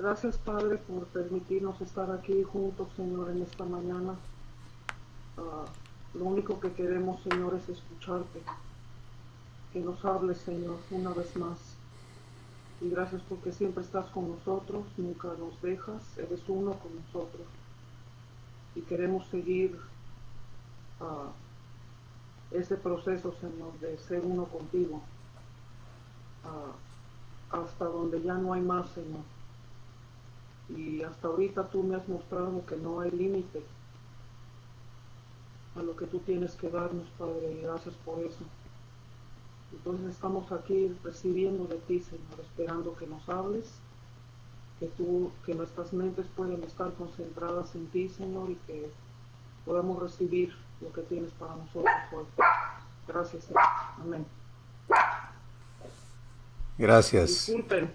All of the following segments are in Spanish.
Gracias, Padre, por permitirnos estar aquí juntos, Señor, en esta mañana. Ah, lo único que queremos, Señor, es escucharte. Que nos hables, Señor, una vez más. Y gracias porque siempre estás con nosotros, nunca nos dejas, eres uno con nosotros. Y queremos seguir ah, ese proceso, Señor, de ser uno contigo. Hasta donde ya no hay más, Señor. Y hasta ahorita tú me has mostrado que no hay límite a lo que tú tienes que darnos, Padre, y gracias por eso. Entonces estamos aquí recibiendo de ti, Señor, esperando que nos hables, que nuestras mentes puedan estar concentradas en ti, Señor, y que podamos recibir lo que tienes para nosotros hoy. Gracias, Señor. Amén. Gracias. Disculpen.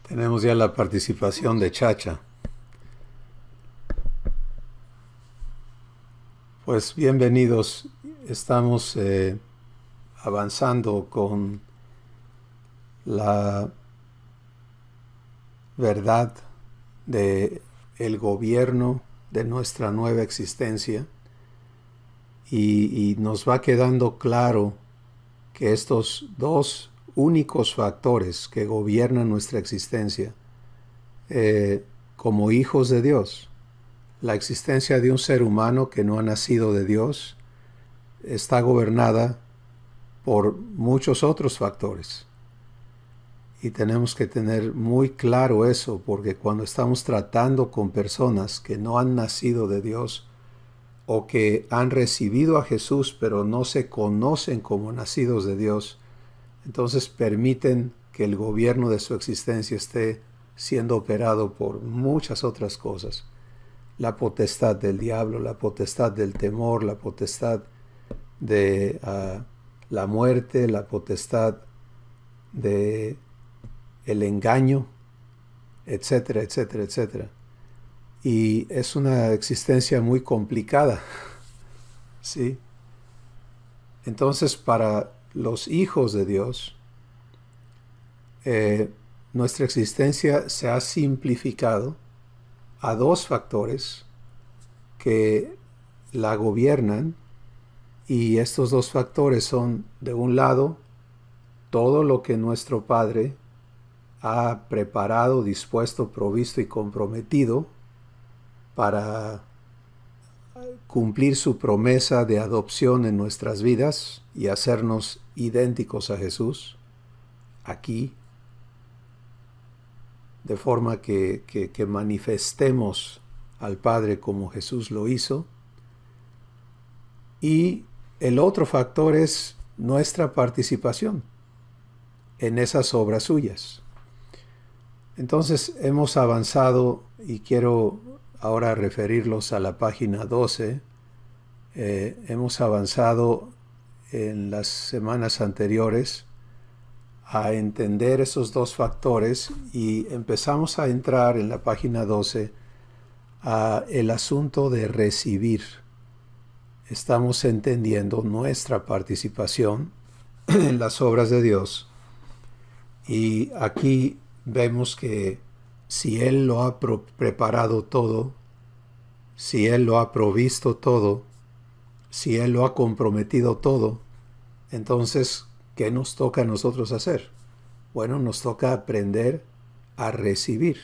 Tenemos ya la participación de Chacha. Pues bienvenidos. Estamos avanzando con la verdad de el gobierno de nuestra nueva existencia y nos va quedando claro que estos dos únicos factores que gobiernan nuestra existencia como hijos de Dios, la existencia de un ser humano que no ha nacido de Dios, está gobernada por muchos otros factores. Y tenemos que tener muy claro eso, porque cuando estamos tratando con personas que no han nacido de Dios o que han recibido a Jesús pero no se conocen como nacidos de Dios, entonces permiten que el gobierno de su existencia esté siendo operado por muchas otras cosas. La potestad del diablo, la potestad del temor, la potestad de la muerte, la potestad de el engaño, etcétera, etcétera, etcétera. Y es una existencia muy complicada, ¿sí? Entonces, para los hijos de Dios, nuestra existencia se ha simplificado a dos factores que la gobiernan, y estos dos factores son, de un lado, todo lo que nuestro Padre ha preparado, dispuesto, provisto y comprometido para cumplir su promesa de adopción en nuestras vidas y hacernos idénticos a Jesús aquí, de forma que manifestemos al Padre como Jesús lo hizo. Y el otro factor es nuestra participación en esas obras suyas. Entonces hemos avanzado y quiero ahora referirlos a la página 12. Hemos avanzado en las semanas anteriores a entender esos dos factores y empezamos a entrar en la página 12 a el asunto de recibir. Estamos entendiendo nuestra participación en las obras de Dios, y aquí vemos que si Él lo ha preparado todo, si Él lo ha provisto todo, si Él lo ha comprometido todo, entonces, ¿qué nos toca a nosotros hacer? Bueno, nos toca aprender a recibir.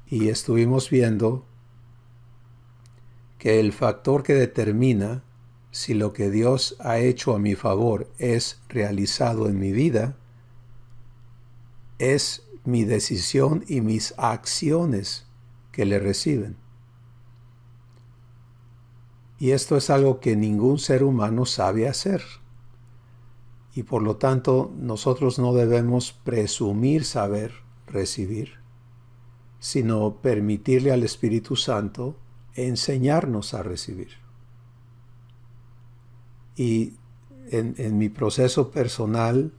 Y estuvimos viendo que el factor que determina si lo que Dios ha hecho a mi favor es realizado en mi vida es mi decisión y mis acciones que le reciben. Y esto es algo que ningún ser humano sabe hacer. Y por lo tanto, nosotros no debemos presumir saber recibir, sino permitirle al Espíritu Santo enseñarnos a recibir. Y en mi proceso personal,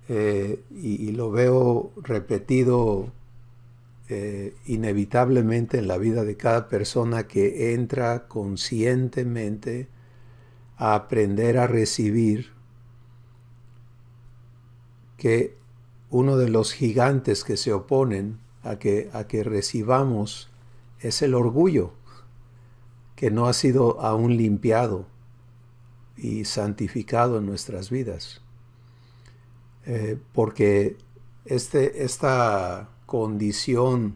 y lo veo repetido inevitablemente en la vida de cada persona que entra conscientemente a aprender a recibir, que uno de los gigantes que se oponen a que recibamos es el orgullo, que no ha sido aún limpiado y santificado en nuestras vidas. Porque esta condición,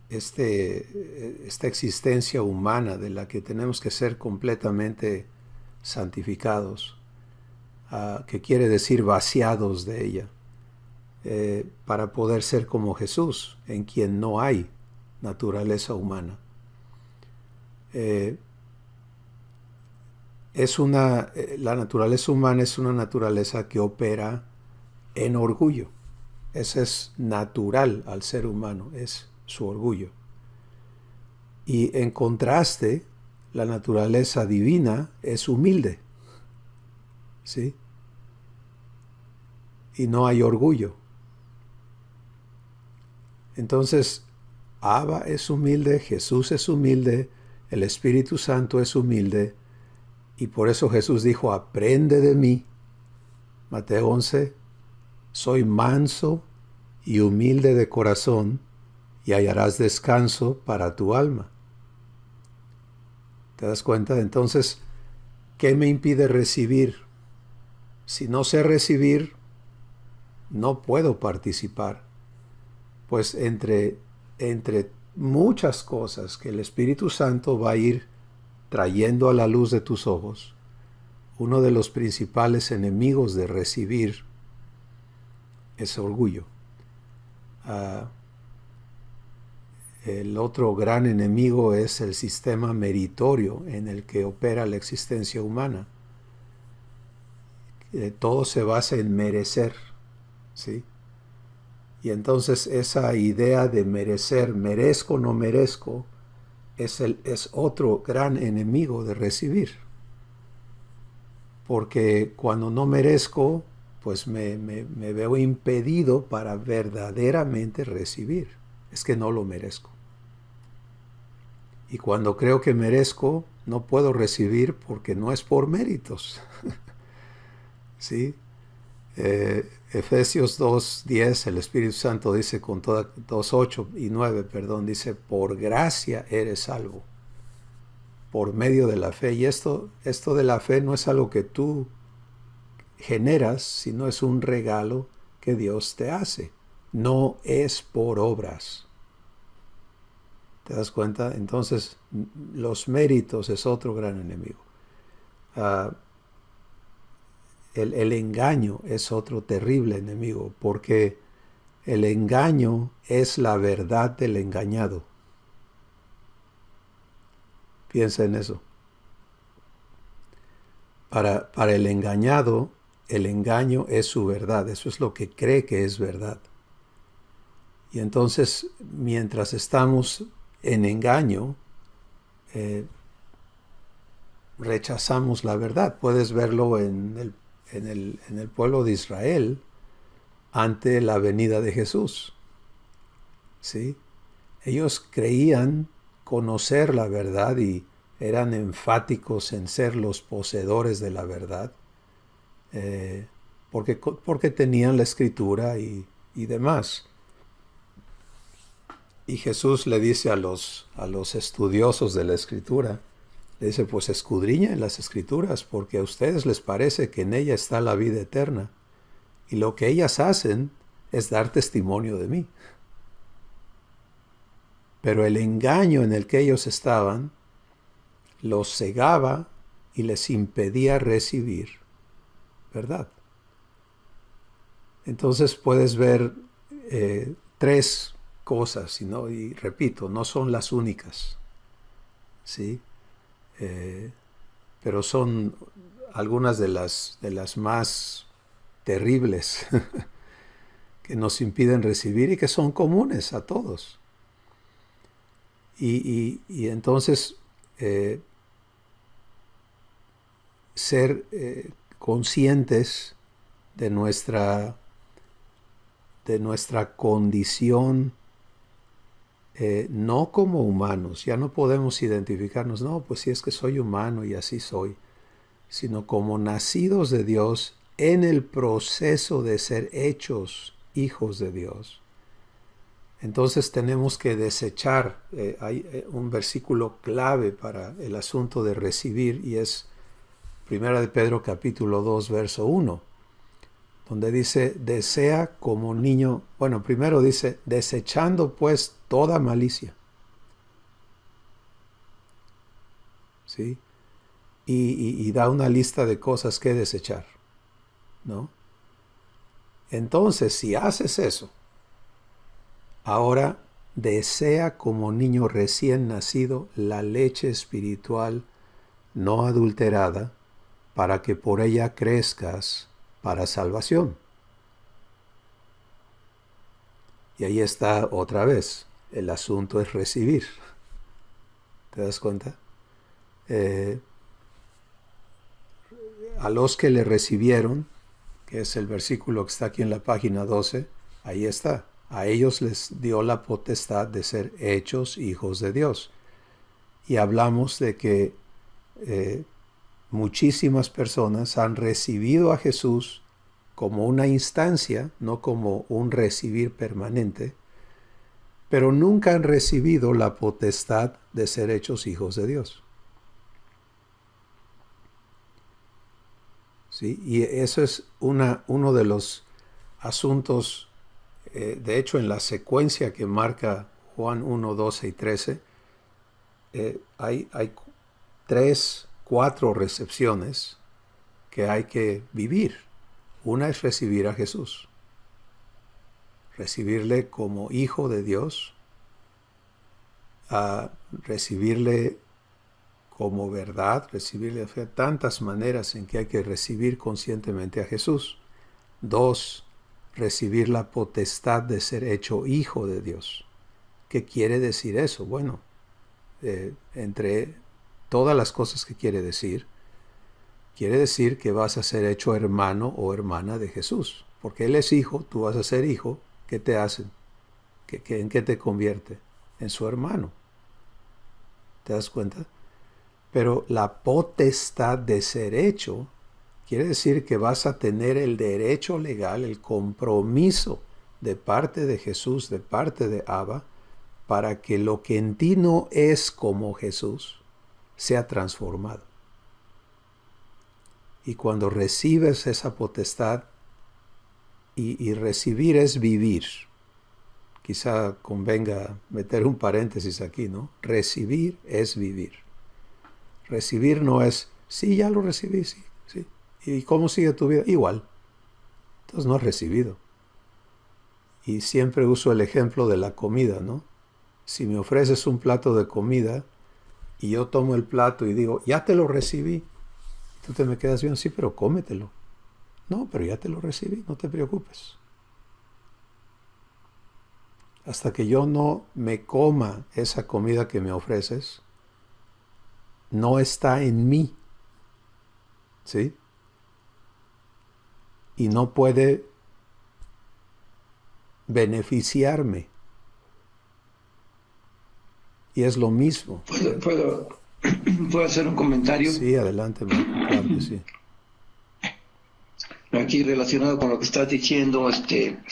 esta existencia humana de la que tenemos que ser completamente santificados, que quiere decir vaciados de ella, para poder ser como Jesús, en quien no hay naturaleza humana. La naturaleza humana es una naturaleza que opera en orgullo. Ese es natural al ser humano, es su orgullo. Y en contraste, la naturaleza divina es humilde, ¿sí? Y no hay orgullo. Entonces, Abba es humilde, Jesús es humilde, el Espíritu Santo es humilde, y por eso Jesús dijo, aprende de mí. Mateo 11, soy manso y humilde de corazón, y hallarás descanso para tu alma. ¿Te das cuenta? Entonces, ¿qué me impide recibir? Si no sé recibir, no puedo participar. Pues entre muchas cosas que el Espíritu Santo va a ir trayendo a la luz de tus ojos, uno de los principales enemigos de recibir es orgullo. El otro gran enemigo es el sistema meritorio en el que opera la existencia humana. Todo se basa en merecer, ¿sí? Y entonces esa idea de merecer, merezco o no merezco, es otro gran enemigo de recibir. Porque cuando no merezco, pues me veo impedido para verdaderamente recibir. Es que no lo merezco. Y cuando creo que merezco, no puedo recibir porque no es por méritos. ¿Sí? Efesios 2:10, el Espíritu Santo dice con toda, 2:8 y 9, perdón, dice, por gracia eres salvo, por medio de la fe. Y esto de la fe no es algo que tú generas, sino es un regalo que Dios te hace. No es por obras. ¿Te das cuenta? Entonces, los méritos es otro gran enemigo. El engaño es otro terrible enemigo, porque el engaño es la verdad del engañado. Piensa en eso. Para el engañado, el engaño es su verdad. Eso es lo que cree que es verdad. Y entonces, mientras estamos en engaño, rechazamos la verdad. Puedes verlo en el pueblo de Israel ante la venida de Jesús. ¿Sí? Ellos creían conocer la verdad y eran enfáticos en ser los poseedores de la verdad, porque tenían la Escritura y demás. Y Jesús le dice a los estudiosos de la Escritura, le dice, pues escudriñen las Escrituras, porque a ustedes les parece que en ella está la vida eterna, y lo que ellas hacen es dar testimonio de mí. Pero el engaño en el que ellos estaban los cegaba y les impedía recibir verdad. Entonces puedes ver tres cosas, y repito, no son las únicas, ¿sí? Pero son algunas de las más terribles que nos impiden recibir y que son comunes a todos. Y entonces ser conscientes de nuestra condición, no como humanos. Ya no podemos identificarnos, no, pues si es que soy humano y así soy, sino como nacidos de Dios en el proceso de ser hechos hijos de Dios. Entonces tenemos que desechar, hay un versículo clave para el asunto de recibir, y es 1 de Pedro capítulo 2, verso 1, donde dice, desea como niño, bueno, primero dice, desechando pues toda malicia. ¿Sí? Y da una lista de cosas que desechar, ¿no? Entonces, si haces eso, ahora desea como niño recién nacido la leche espiritual no adulterada, para que por ella crezcas para salvación. Y ahí está otra vez, el asunto es recibir. ¿Te das cuenta? A los que le recibieron, que es el versículo que está aquí en la página 12, ahí está. A ellos les dio la potestad de ser hechos hijos de Dios. Y hablamos de que muchísimas personas han recibido a Jesús como una instancia, no como un recibir permanente, pero nunca han recibido la potestad de ser hechos hijos de Dios. ¿Sí? Y eso es uno de los asuntos, de hecho en la secuencia que marca Juan 1, 12 y 13, hay 4 recepciones que hay que vivir. Una es recibir a Jesús, recibirle como hijo de Dios, a recibirle como verdad, recibirle de tantas maneras en que hay que recibir conscientemente a Jesús. 2, recibir la potestad de ser hecho hijo de Dios. ¿Qué quiere decir eso? Bueno, entre todas las cosas que quiere decir que vas a ser hecho hermano o hermana de Jesús. Porque Él es hijo, tú vas a ser hijo. ¿Qué te hacen? ¿En qué te convierte? En su hermano. ¿Te das cuenta? Pero la potestad de ser hecho quiere decir que vas a tener el derecho legal, el compromiso de parte de Jesús, de parte de Abba, para que lo que en ti no es como Jesús sea transformado. Y cuando recibes esa potestad, y recibir es vivir. Quizá convenga meter un paréntesis aquí, ¿no? Recibir es vivir. Recibir no es, sí, ya lo recibí, sí. ¿Y cómo sigue tu vida? Igual. Entonces no has recibido. Y siempre uso el ejemplo de la comida, ¿no? Si me ofreces un plato de comida y yo tomo el plato y digo, ya te lo recibí, tú te me quedas bien, sí, pero cómetelo. No, pero ya te lo recibí, no te preocupes. Hasta que yo no me coma esa comida que me ofreces, no está en mí, ¿sí? Y no puede beneficiarme. Y es lo mismo. ¿Puedo hacer un comentario? Sí, adelante, Marco, claro que sí. Aquí relacionado con lo que estás diciendo, ayer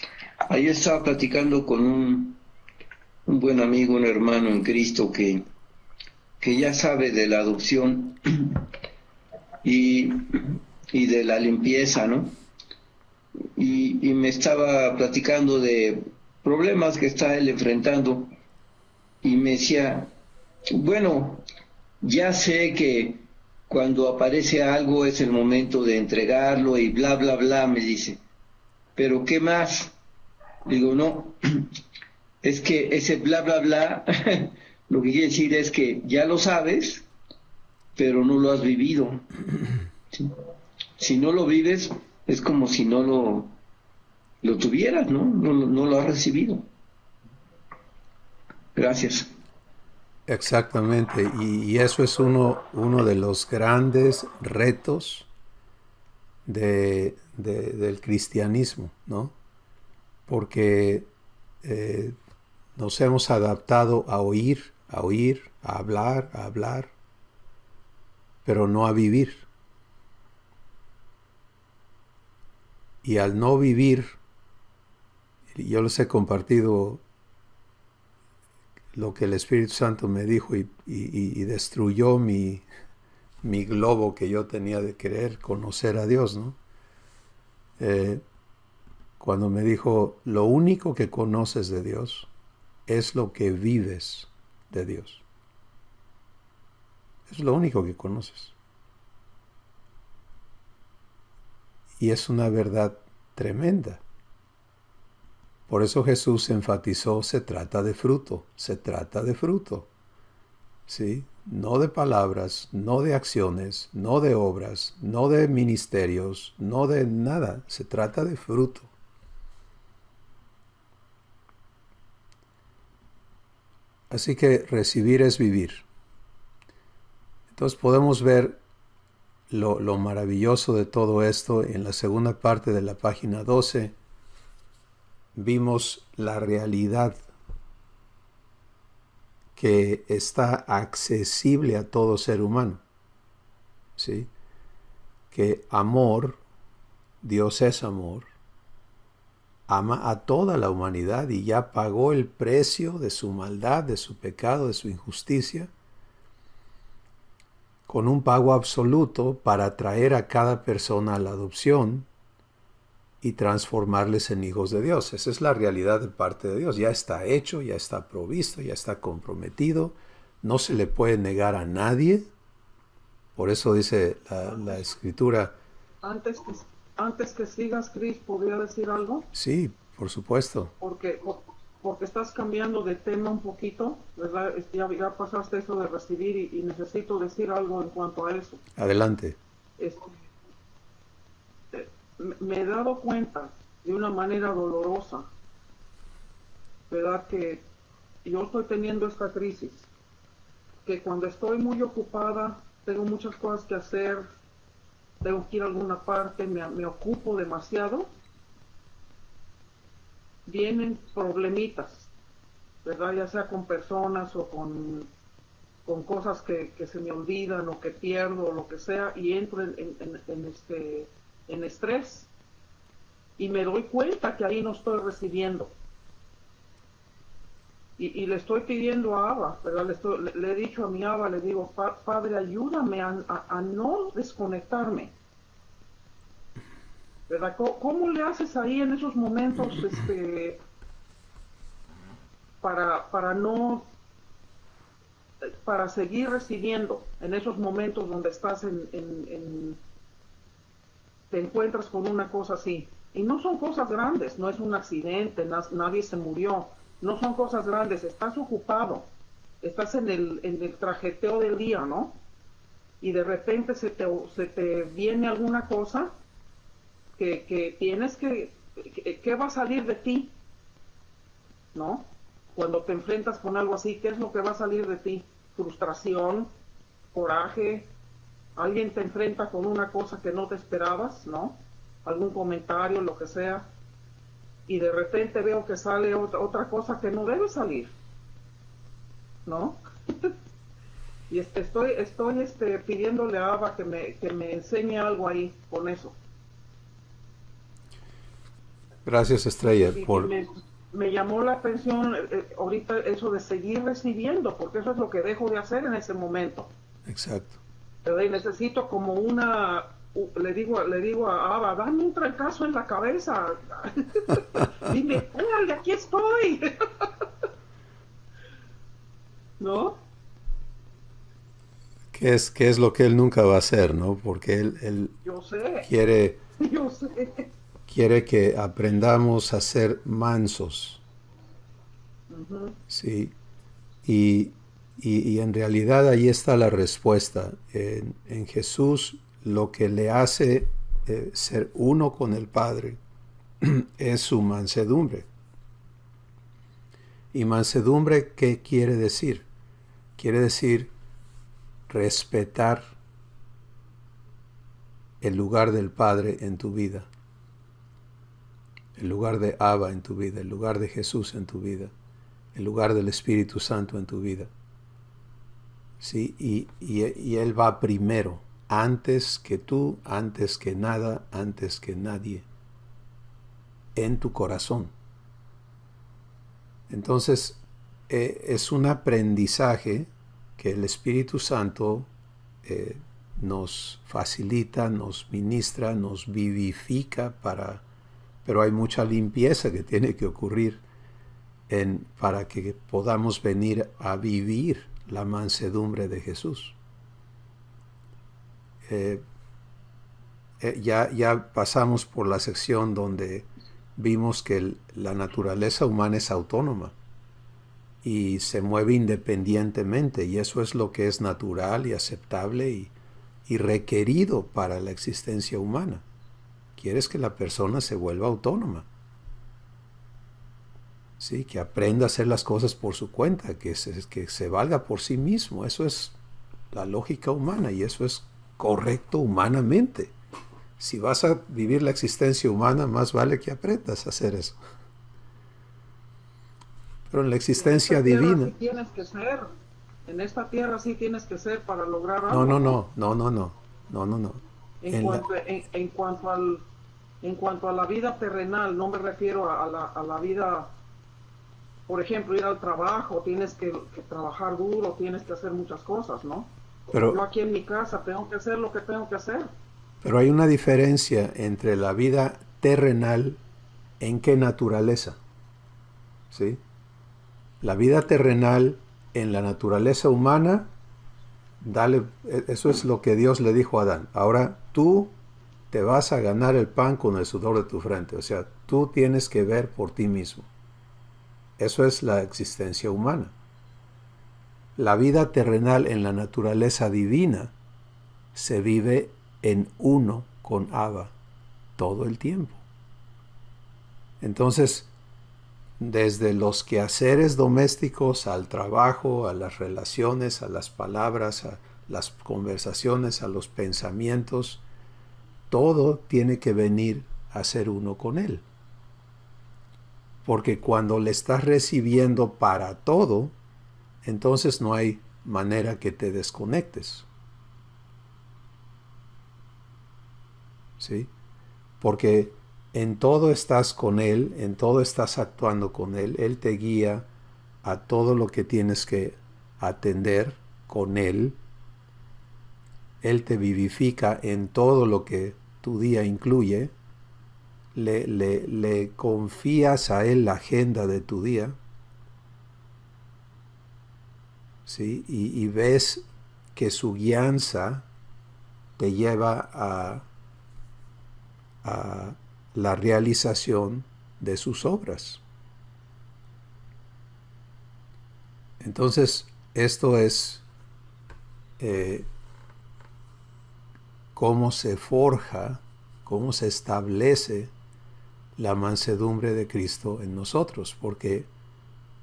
estaba platicando con un buen amigo, un hermano en Cristo que ya sabe de la adopción y de la limpieza, ¿no? Y me estaba platicando de problemas que está él enfrentando y me decía, bueno, ya sé que cuando aparece algo es el momento de entregarlo y bla, bla, bla, me dice. ¿Pero qué más? Digo, no, es que ese bla, bla, bla, lo que quiere decir es que ya lo sabes, pero no lo has vivido. ¿Sí? Si no lo vives, es como si no lo tuvieras, ¿no? No lo has recibido. Gracias. Exactamente, y eso es uno de los grandes retos del cristianismo, ¿no? Porque nos hemos adaptado a oír, a hablar, pero no a vivir. Y al no vivir, yo les he compartido lo que el Espíritu Santo me dijo y destruyó mi globo que yo tenía de querer conocer a Dios, ¿no? Cuando me dijo, lo único que conoces de Dios es lo que vives de Dios. Es lo único que conoces. Y es una verdad tremenda. Por eso Jesús enfatizó, se trata de fruto, se trata de fruto. ¿Sí? No de palabras, no de acciones, no de obras, no de ministerios, no de nada, se trata de fruto. Así que recibir es vivir. Entonces podemos ver lo maravilloso de todo esto en la segunda parte de la página 12. Vimos la realidad que está accesible a todo ser humano. ¿Sí? Que amor, Dios es amor, ama a toda la humanidad y ya pagó el precio de su maldad, de su pecado, de su injusticia, con un pago absoluto para traer a cada persona a la adopción y transformarles en hijos de Dios. Esa es la realidad de parte de Dios. Ya está hecho, ya está provisto, ya está comprometido. No se le puede negar a nadie. Por eso dice la Escritura. Antes que sigas, Chris, ¿podría decir algo? Sí, por supuesto. Porque estás cambiando de tema un poquito, ¿verdad? Ya pasaste eso de recibir y necesito decir algo en cuanto a eso. Adelante. Me he dado cuenta de una manera dolorosa, ¿verdad? Que yo estoy teniendo esta crisis, que cuando estoy muy ocupada, tengo muchas cosas que hacer, tengo que ir a alguna parte, me ocupo demasiado, vienen problemitas, ¿verdad? Ya sea con personas o con cosas que se me olvidan o que pierdo o lo que sea, y entro en estrés y me doy cuenta que ahí no estoy recibiendo. Y le estoy pidiendo a Abba, ¿verdad? Le he dicho a mi Abba, le digo, Padre, ayúdame a no desconectarme. ¿Verdad? ¿Cómo le haces ahí en esos momentos para seguir recibiendo en esos momentos donde estás te encuentras con una cosa así? Y no son cosas grandes, no es un accidente, nadie se murió, no son cosas grandes, estás ocupado, estás en el trajeteo del día, ¿no? Y de repente se te viene alguna cosa que tienes que va a salir de ti, ¿no? Cuando te enfrentas con algo así, ¿qué es lo que va a salir de ti? Frustración, coraje, alguien te enfrenta con una cosa que no te esperabas, ¿no? Algún comentario, lo que sea, y de repente veo que sale otra cosa que no debe salir, ¿no? Y estoy pidiéndole a Abba que me enseñe algo ahí con eso. Gracias, Estrella. Me llamó la atención ahorita eso de seguir recibiendo, porque eso es lo que dejo de hacer en ese momento. Exacto. Pero necesito como le digo a Abba, dame un trancazo en la cabeza. Dime, órale, aquí estoy. ¿No? ¿Qué es lo que él nunca va a hacer, no? Porque él Yo sé. Yo sé. Quiere que aprendamos a ser mansos. Uh-huh. Sí. Y en realidad ahí está la respuesta. En Jesús lo que le hace ser uno con el Padre es su mansedumbre. ¿Y mansedumbre qué quiere decir? Quiere decir respetar el lugar del Padre en tu vida, el lugar de Abba en tu vida, el lugar de Jesús en tu vida, el lugar del Espíritu Santo en tu vida. ¿Sí? Y Él va primero, antes que tú, antes que nada, antes que nadie, en tu corazón. Entonces, es un aprendizaje que el Espíritu Santo nos facilita, nos ministra, nos vivifica pero hay mucha limpieza que tiene que ocurrir para que podamos venir a vivir la mansedumbre de Jesús. Ya pasamos por la sección donde vimos que la naturaleza humana es autónoma y se mueve independientemente, y eso es lo que es natural y aceptable y requerido para la existencia humana. Quieres que la persona se vuelva autónoma, ¿sí? Que aprenda a hacer las cosas por su cuenta, que se valga por sí mismo. Eso es la lógica humana y eso es correcto humanamente. Si vas a vivir la existencia humana, más vale que aprendas a hacer eso. Pero en la existencia divina... Sí tienes que ser. En esta tierra sí tienes que ser para lograr algo. No. En cuanto a la vida terrenal, no me refiero a la vida, por ejemplo, ir al trabajo, tienes que trabajar duro, tienes que hacer muchas cosas, ¿no? Pero yo aquí en mi casa tengo que hacer lo que tengo que hacer. Pero hay una diferencia entre la vida terrenal, ¿en qué naturaleza? ¿Sí? La vida terrenal en la naturaleza humana, eso es lo que Dios le dijo a Adán. Ahora tú te vas a ganar el pan con el sudor de tu frente. O sea, tú tienes que ver por ti mismo. Eso es la existencia humana. La vida terrenal en la naturaleza divina se vive en uno con Abba todo el tiempo. Entonces, desde los quehaceres domésticos al trabajo, a las relaciones, a las palabras, a las conversaciones, a los pensamientos, todo tiene que venir a ser uno con Él. Porque cuando le estás recibiendo para todo, entonces no hay manera que te desconectes. ¿Sí? Porque en todo estás con Él, en todo estás actuando con Él. Él te guía a todo lo que tienes que atender con Él. Él te vivifica en todo lo que tu día incluye. Le confías a Él la agenda de tu día. ¿Sí? Y ves que su guianza te lleva a la realización de sus obras. Entonces, esto es cómo se forja, cómo se establece la mansedumbre de Cristo en nosotros, porque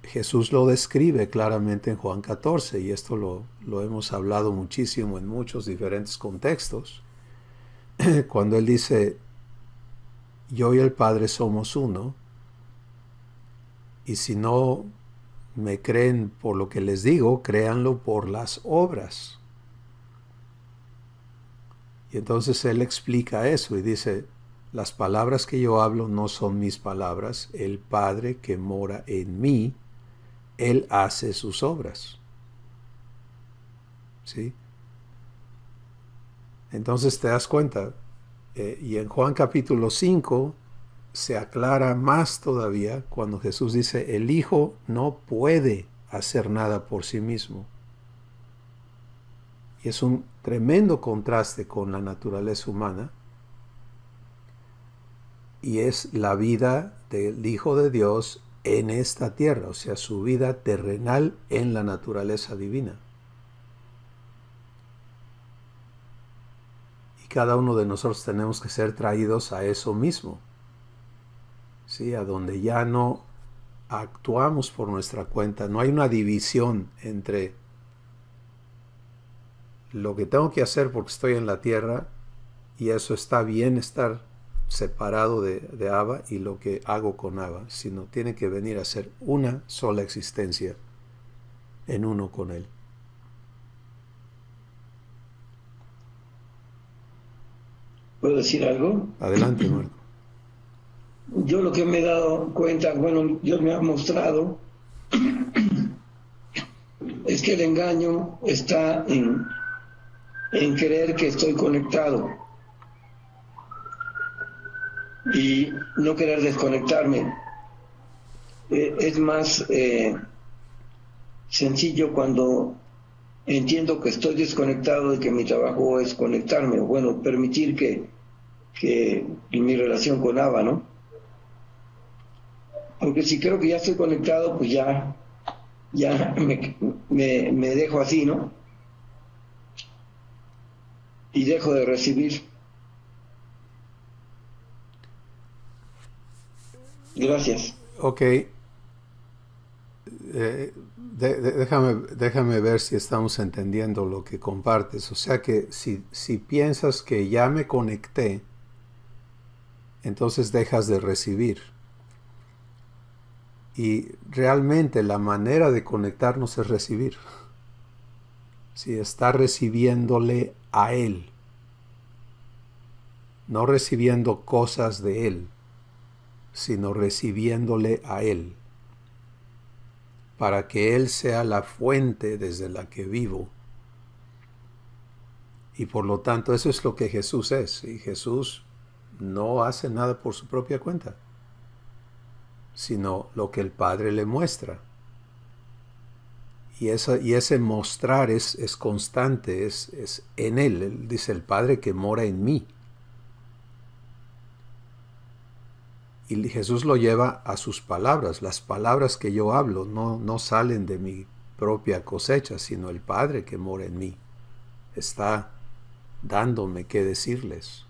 Jesús lo describe claramente en Juan 14, y esto lo hemos hablado muchísimo en muchos diferentes contextos, cuando Él dice: yo y el Padre somos uno, y si no me creen por lo que les digo, créanlo por las obras. Y entonces Él explica eso y dice: las palabras que yo hablo no son mis palabras, el Padre que mora en mí, Él hace sus obras. ¿Sí? Entonces te das cuenta. Y en Juan capítulo 5 se aclara más todavía cuando Jesús dice: el Hijo no puede hacer nada por sí mismo. Y es un tremendo contraste con la naturaleza humana. Y es la vida del Hijo de Dios en esta tierra, o sea, su vida terrenal en la naturaleza divina. Cada uno de nosotros tenemos que ser traídos a eso mismo, ¿sí? A donde ya no actuamos por nuestra cuenta. No hay una división entre lo que tengo que hacer porque estoy en la tierra, y eso está bien estar separado de Abba, y lo que hago con Abba, sino tiene que venir a ser una sola existencia en uno con Él. ¿Puedo decir algo? Adelante, Marco. Yo lo que me he dado cuenta, bueno, Dios me ha mostrado es que el engaño está en creer que estoy conectado y no querer desconectarme. Es más sencillo cuando entiendo que estoy desconectado y que mi trabajo es conectarme, o bueno, permitir que mi relación con Abba, ¿no? Porque si creo que ya estoy conectado, pues ya me dejo así, ¿no? Y dejo de recibir. Gracias. Ok. Déjame ver si estamos entendiendo lo que compartes. O sea que si piensas que ya me conecté, entonces dejas de recibir. Y realmente la manera de conectarnos es recibir. Si está recibiéndole a Él, no recibiendo cosas de Él, sino recibiéndole a Él, para que Él sea la fuente desde la que vivo. Y por lo tanto eso es lo que Jesús es. Y Jesús no hace nada por su propia cuenta, sino lo que el Padre le muestra. Y ese mostrar es constante, es en Él. Él dice, el Padre que mora en mí. Y Jesús lo lleva a sus palabras. Las palabras que yo hablo no salen de mi propia cosecha, sino el Padre que mora en mí está dándome qué decirles.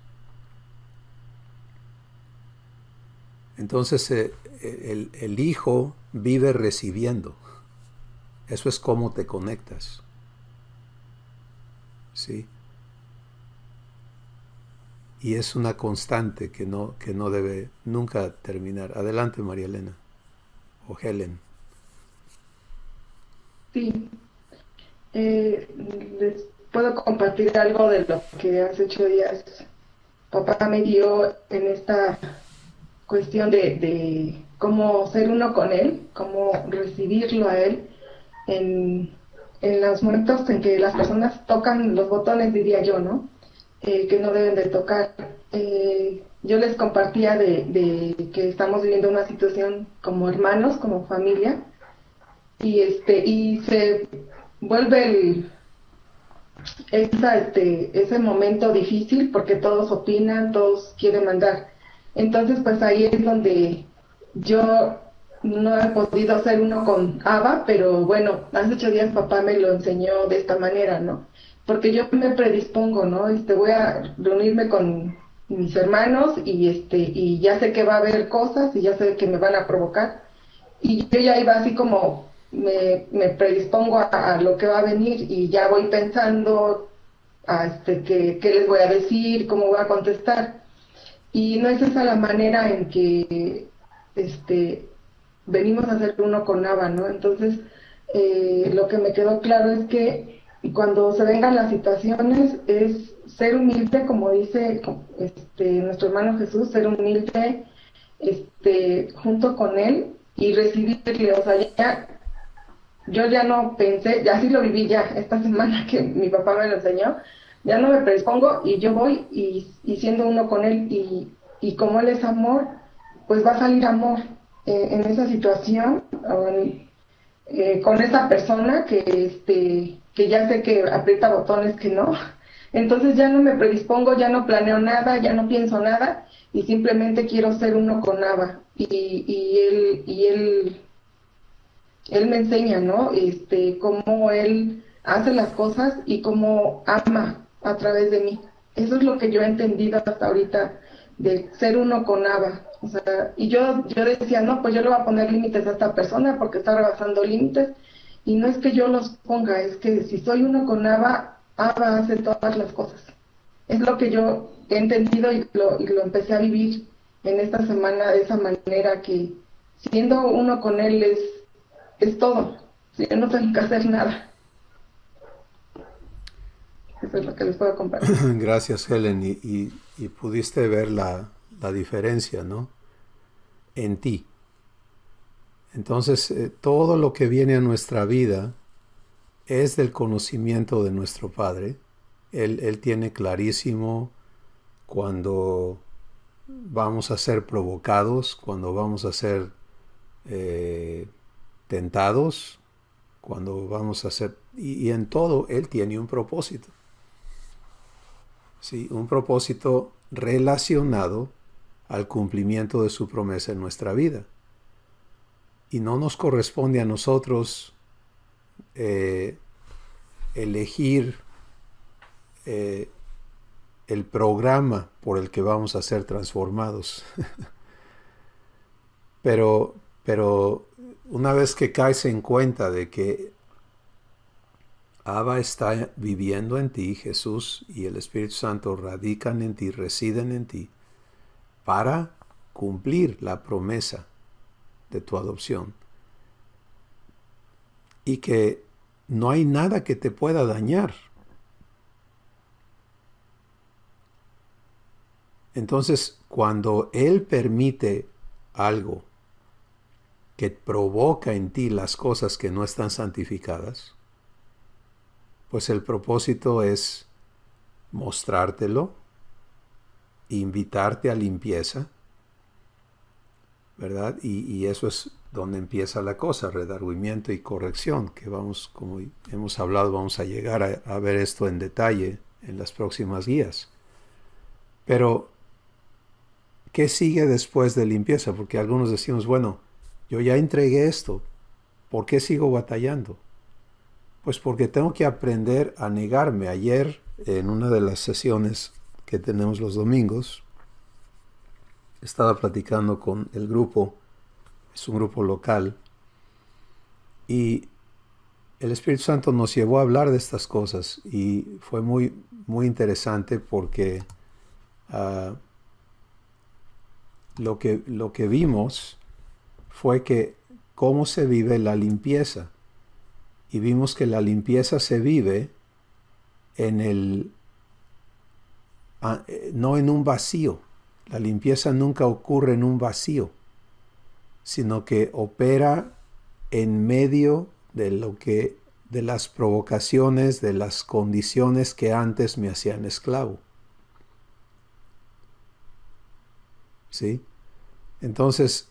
Entonces el Hijo vive recibiendo. Eso es cómo te conectas. ¿Sí? Y es una constante que no debe nunca terminar. Adelante, María Elena. O Helen. Sí. Les puedo compartir algo de lo que hace 8 días papá me dio en esta cuestión de cómo ser uno con él, cómo recibirlo a él en los momentos en que las personas tocan los botones, diría yo, ¿no? Que no deben de tocar. Yo les compartía de que estamos viviendo una situación como hermanos, como familia, y se vuelve ese momento difícil porque todos opinan, todos quieren mandar. Entonces, pues ahí es donde yo no he podido ser uno con Abba, pero bueno, hace 8 días papá me lo enseñó de esta manera, ¿no? Porque yo me predispongo, ¿no? Voy a reunirme con mis hermanos y ya sé que va a haber cosas y ya sé que me van a provocar. Y yo ya iba así como me predispongo a lo que va a venir y ya voy pensando qué les voy a decir, cómo voy a contestar. Y no es esa la manera en que venimos a ser uno con Abba, ¿no? Entonces, lo que me quedó claro es que cuando se vengan las situaciones es ser humilde, como dice nuestro hermano Jesús, ser humilde junto con él y recibirle. O sea, yo ya no pensé, ya sí lo viví ya esta semana que mi papá me lo enseñó, ya no me predispongo y yo voy y siendo uno con él y como él es amor, pues va a salir amor en esa situación, con esa persona que ya sé que aprieta botones que no. Entonces ya no me predispongo, ya no planeo nada, ya no pienso nada y simplemente quiero ser uno con Abba y él me enseña, ¿no? Cómo él hace las cosas y cómo ama a través de mí. Eso es lo que yo he entendido hasta ahorita de ser uno con Abba. O sea, y yo decía, no, pues yo le voy a poner límites a esta persona porque está rebasando límites. Y no es que yo los ponga, es que si soy uno con Abba, Abba hace todas las cosas. Es lo que yo he entendido y lo empecé a vivir en esta semana de esa manera, que siendo uno con él es todo. Yo no tengo que hacer nada. Eso es lo que les puedo compartir. Gracias, Helen. Y pudiste ver la diferencia, ¿no? En ti. Entonces, todo lo que viene a nuestra vida es del conocimiento de nuestro Padre. Él tiene clarísimo cuando vamos a ser provocados, cuando vamos a ser tentados, cuando vamos a ser... Y en todo Él tiene un propósito. Sí, un propósito relacionado al cumplimiento de su promesa en nuestra vida. Y no nos corresponde a nosotros elegir el programa por el que vamos a ser transformados. pero una vez que caes en cuenta de que Abba está viviendo en ti, Jesús y el Espíritu Santo radican en ti, residen en ti, para cumplir la promesa de tu adopción. Y que no hay nada que te pueda dañar. Entonces, cuando Él permite algo que provoca en ti las cosas que no están santificadas, pues el propósito es mostrártelo, invitarte a limpieza, ¿verdad? Y eso es donde empieza la cosa, redargüimiento y corrección, que vamos, como hemos hablado, vamos a llegar a ver esto en detalle en las próximas guías. Pero, ¿qué sigue después de limpieza? Porque algunos decimos, bueno, yo ya entregué esto, ¿por qué sigo batallando? Pues porque tengo que aprender a negarme. Ayer, en una de las sesiones que tenemos los domingos, estaba platicando con el grupo, es un grupo local, y el Espíritu Santo nos llevó a hablar de estas cosas, y fue muy, muy interesante porque lo que vimos fue que cómo se vive la limpieza. Y vimos que la limpieza se vive no en un vacío. La limpieza nunca ocurre en un vacío, sino que opera en medio de las provocaciones, de las condiciones que antes me hacían esclavo. ¿Sí? Entonces,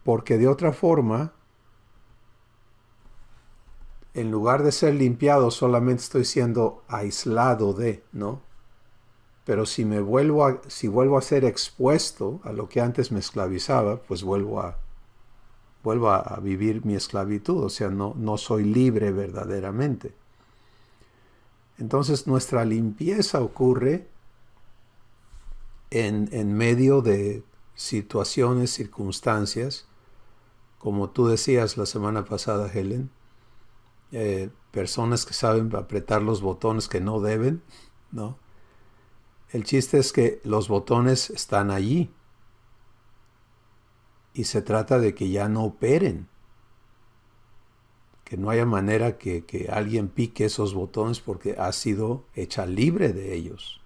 porque de otra forma, en lugar de ser limpiado, solamente estoy siendo aislado de, ¿no? Pero si vuelvo a ser expuesto a lo que antes me esclavizaba, pues vuelvo a vivir mi esclavitud, o sea, no soy libre verdaderamente. Entonces nuestra limpieza ocurre en medio de situaciones, circunstancias, como tú decías la semana pasada, Helen, personas que saben apretar los botones que no deben, ¿no? El chiste es que los botones están allí y se trata de que ya no operen, que no haya manera que alguien pique esos botones porque ha sido hecha libre de ellos.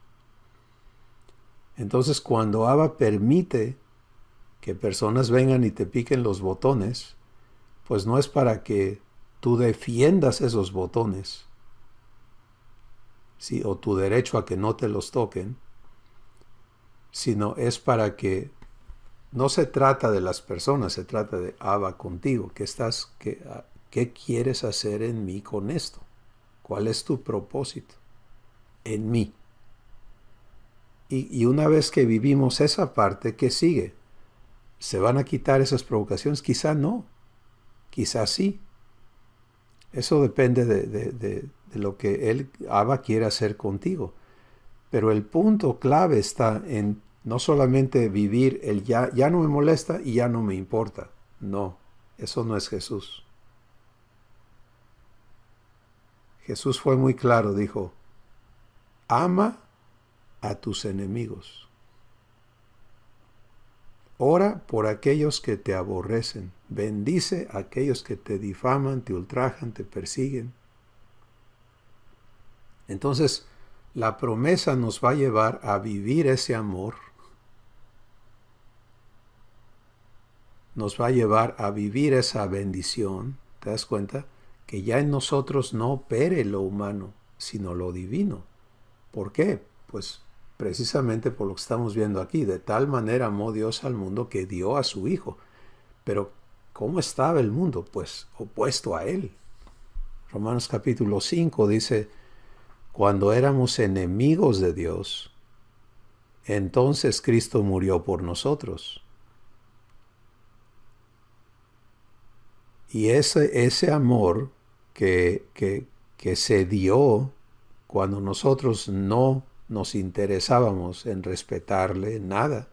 Entonces, cuando Abba permite que personas vengan y te piquen los botones, pues no es para que tú defiendas esos botones, ¿sí? O tu derecho a que no te los toquen, sino es para que no se trata de las personas, se trata de Abba contigo. ¿Qué quieres hacer en mí con esto? ¿Cuál es tu propósito en mí? Y una vez que vivimos esa parte, ¿qué sigue? ¿Se van a quitar esas provocaciones? Quizá no, quizá sí. Eso depende de lo que Abba quiere hacer contigo. Pero el punto clave está en no solamente vivir el ya no me molesta y ya no me importa. No, eso no es Jesús. Jesús fue muy claro, dijo, ama a tus enemigos. Ora por aquellos que te aborrecen. Bendice a aquellos que te difaman, te ultrajan, te persiguen. Entonces, la promesa nos va a llevar a vivir ese amor. nos va a llevar a vivir esa bendición. ¿Te das cuenta? Que ya en nosotros no opere lo humano, sino lo divino. ¿Por qué? Pues precisamente por lo que estamos viendo aquí. De tal manera amó Dios al mundo que dio a su Hijo. Pero ¿cómo estaba el mundo? Pues opuesto a Él. Romanos capítulo 5 dice, cuando éramos enemigos de Dios, entonces Cristo murió por nosotros. Y ese amor que se dio cuando nosotros no nos interesábamos en respetarle nada,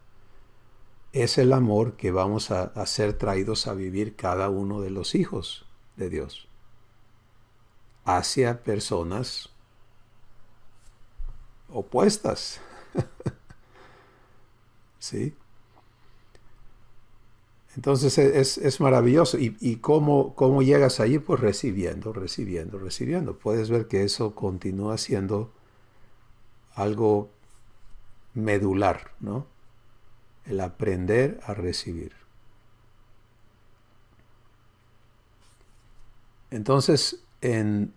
es el amor que vamos a ser traídos a vivir cada uno de los hijos de Dios hacia personas opuestas. ¿Sí? Entonces es maravilloso. ¿Y cómo llegas allí? Pues recibiendo. Puedes ver que eso continúa siendo algo medular, ¿no? El aprender a recibir. Entonces, en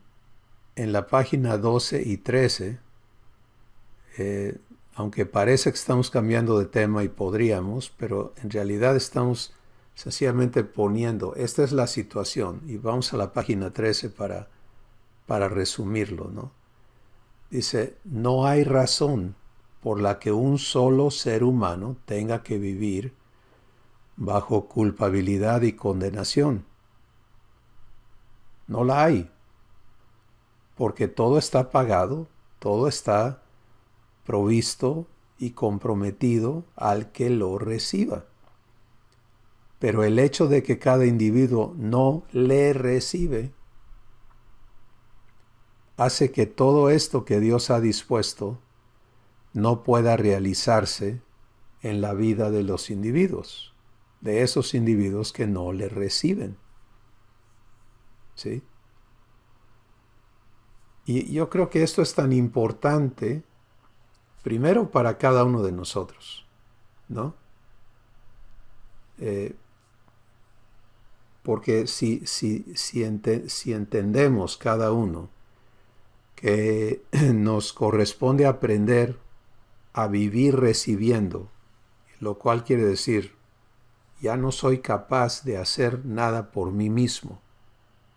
la página 12 y 13, aunque parece que estamos cambiando de tema y podríamos, pero en realidad estamos sencillamente poniendo, esta es la situación, y vamos a la página 13 para resumirlo, ¿no? Dice, no hay razón por la que un solo ser humano tenga que vivir bajo culpabilidad y condenación. No la hay, porque todo está pagado, todo está provisto y comprometido al que lo reciba. Pero el hecho de que cada individuo no le recibe hace que todo esto que Dios ha dispuesto no pueda realizarse en la vida de los individuos, de esos individuos que no le reciben. ¿Sí? Y yo creo que esto es tan importante, primero para cada uno de nosotros, ¿no? Porque si entendemos cada uno que nos corresponde aprender a vivir recibiendo, lo cual quiere decir, ya no soy capaz de hacer nada por mí mismo.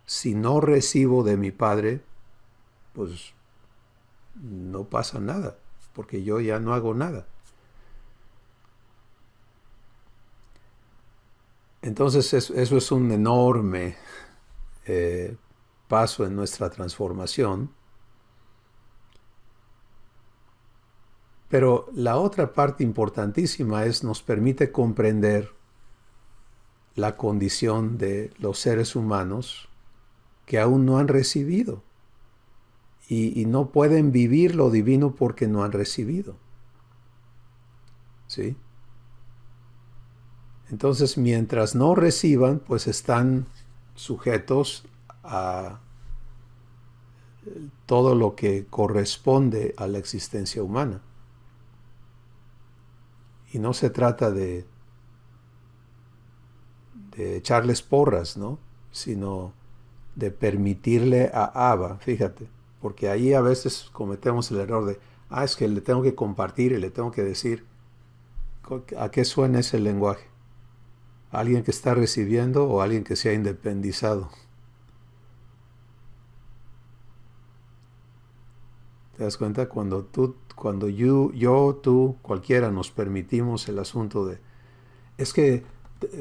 Si no recibo de mi Padre, pues no pasa nada, porque yo ya no hago nada. Entonces eso es un enorme paso en nuestra transformación. Pero la otra parte importantísima nos permite comprender la condición de los seres humanos que aún no han recibido y no pueden vivir lo divino porque no han recibido. ¿Sí? Entonces, mientras no reciban, pues están sujetos a todo lo que corresponde a la existencia humana. Y no se trata de echarles porras, ¿no? Sino de permitirle a Abba, fíjate, porque ahí a veces cometemos el error de, es que le tengo que compartir y le tengo que decir. ¿A qué suena ese lenguaje? ¿Alguien que está recibiendo o alguien que se ha independizado? ¿Te das cuenta? Cuando tú, cualquiera nos permitimos el asunto de, es que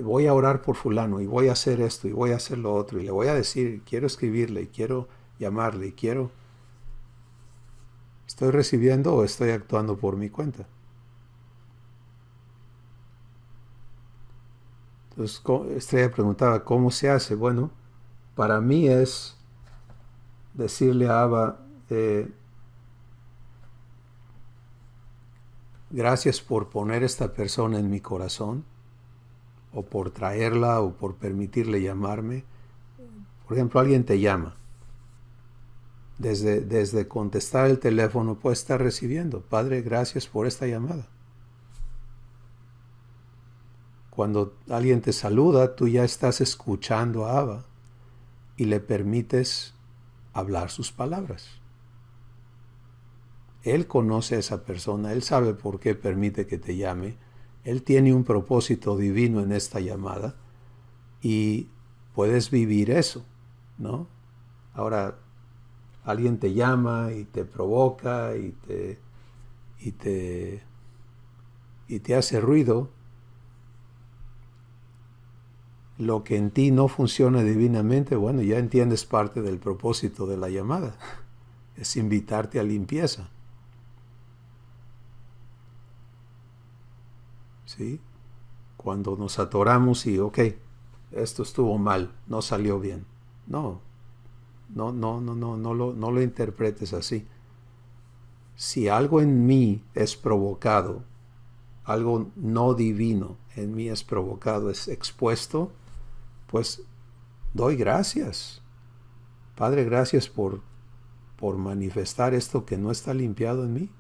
voy a orar por fulano y voy a hacer esto y voy a hacer lo otro y le voy a decir, quiero escribirle y quiero llamarle y quiero... ¿Estoy recibiendo o estoy actuando por mi cuenta? Entonces, Estrella preguntaba, ¿cómo se hace? Bueno, para mí es decirle a Abba, gracias por poner esta persona en mi corazón, o por traerla, o por permitirle llamarme. Por ejemplo, alguien te llama. Desde contestar el teléfono puede estar recibiendo. Padre, gracias por esta llamada. Cuando alguien te saluda, tú ya estás escuchando a Abba y le permites hablar sus palabras. Él conoce a esa persona, Él sabe por qué permite que te llame, Él tiene un propósito divino en esta llamada y puedes vivir eso, ¿no? Ahora, alguien te llama y te provoca y te hace ruido. Lo que en ti no funciona divinamente, bueno, ya entiendes parte del propósito de la llamada. Es invitarte a limpieza. ¿Sí? Cuando nos atoramos y, ok, esto estuvo mal, no salió bien. No lo interpretes así. Si algo en mí es provocado, algo no divino en mí es provocado, es expuesto, pues doy gracias. Padre, gracias por manifestar esto que no está limpiado en mí.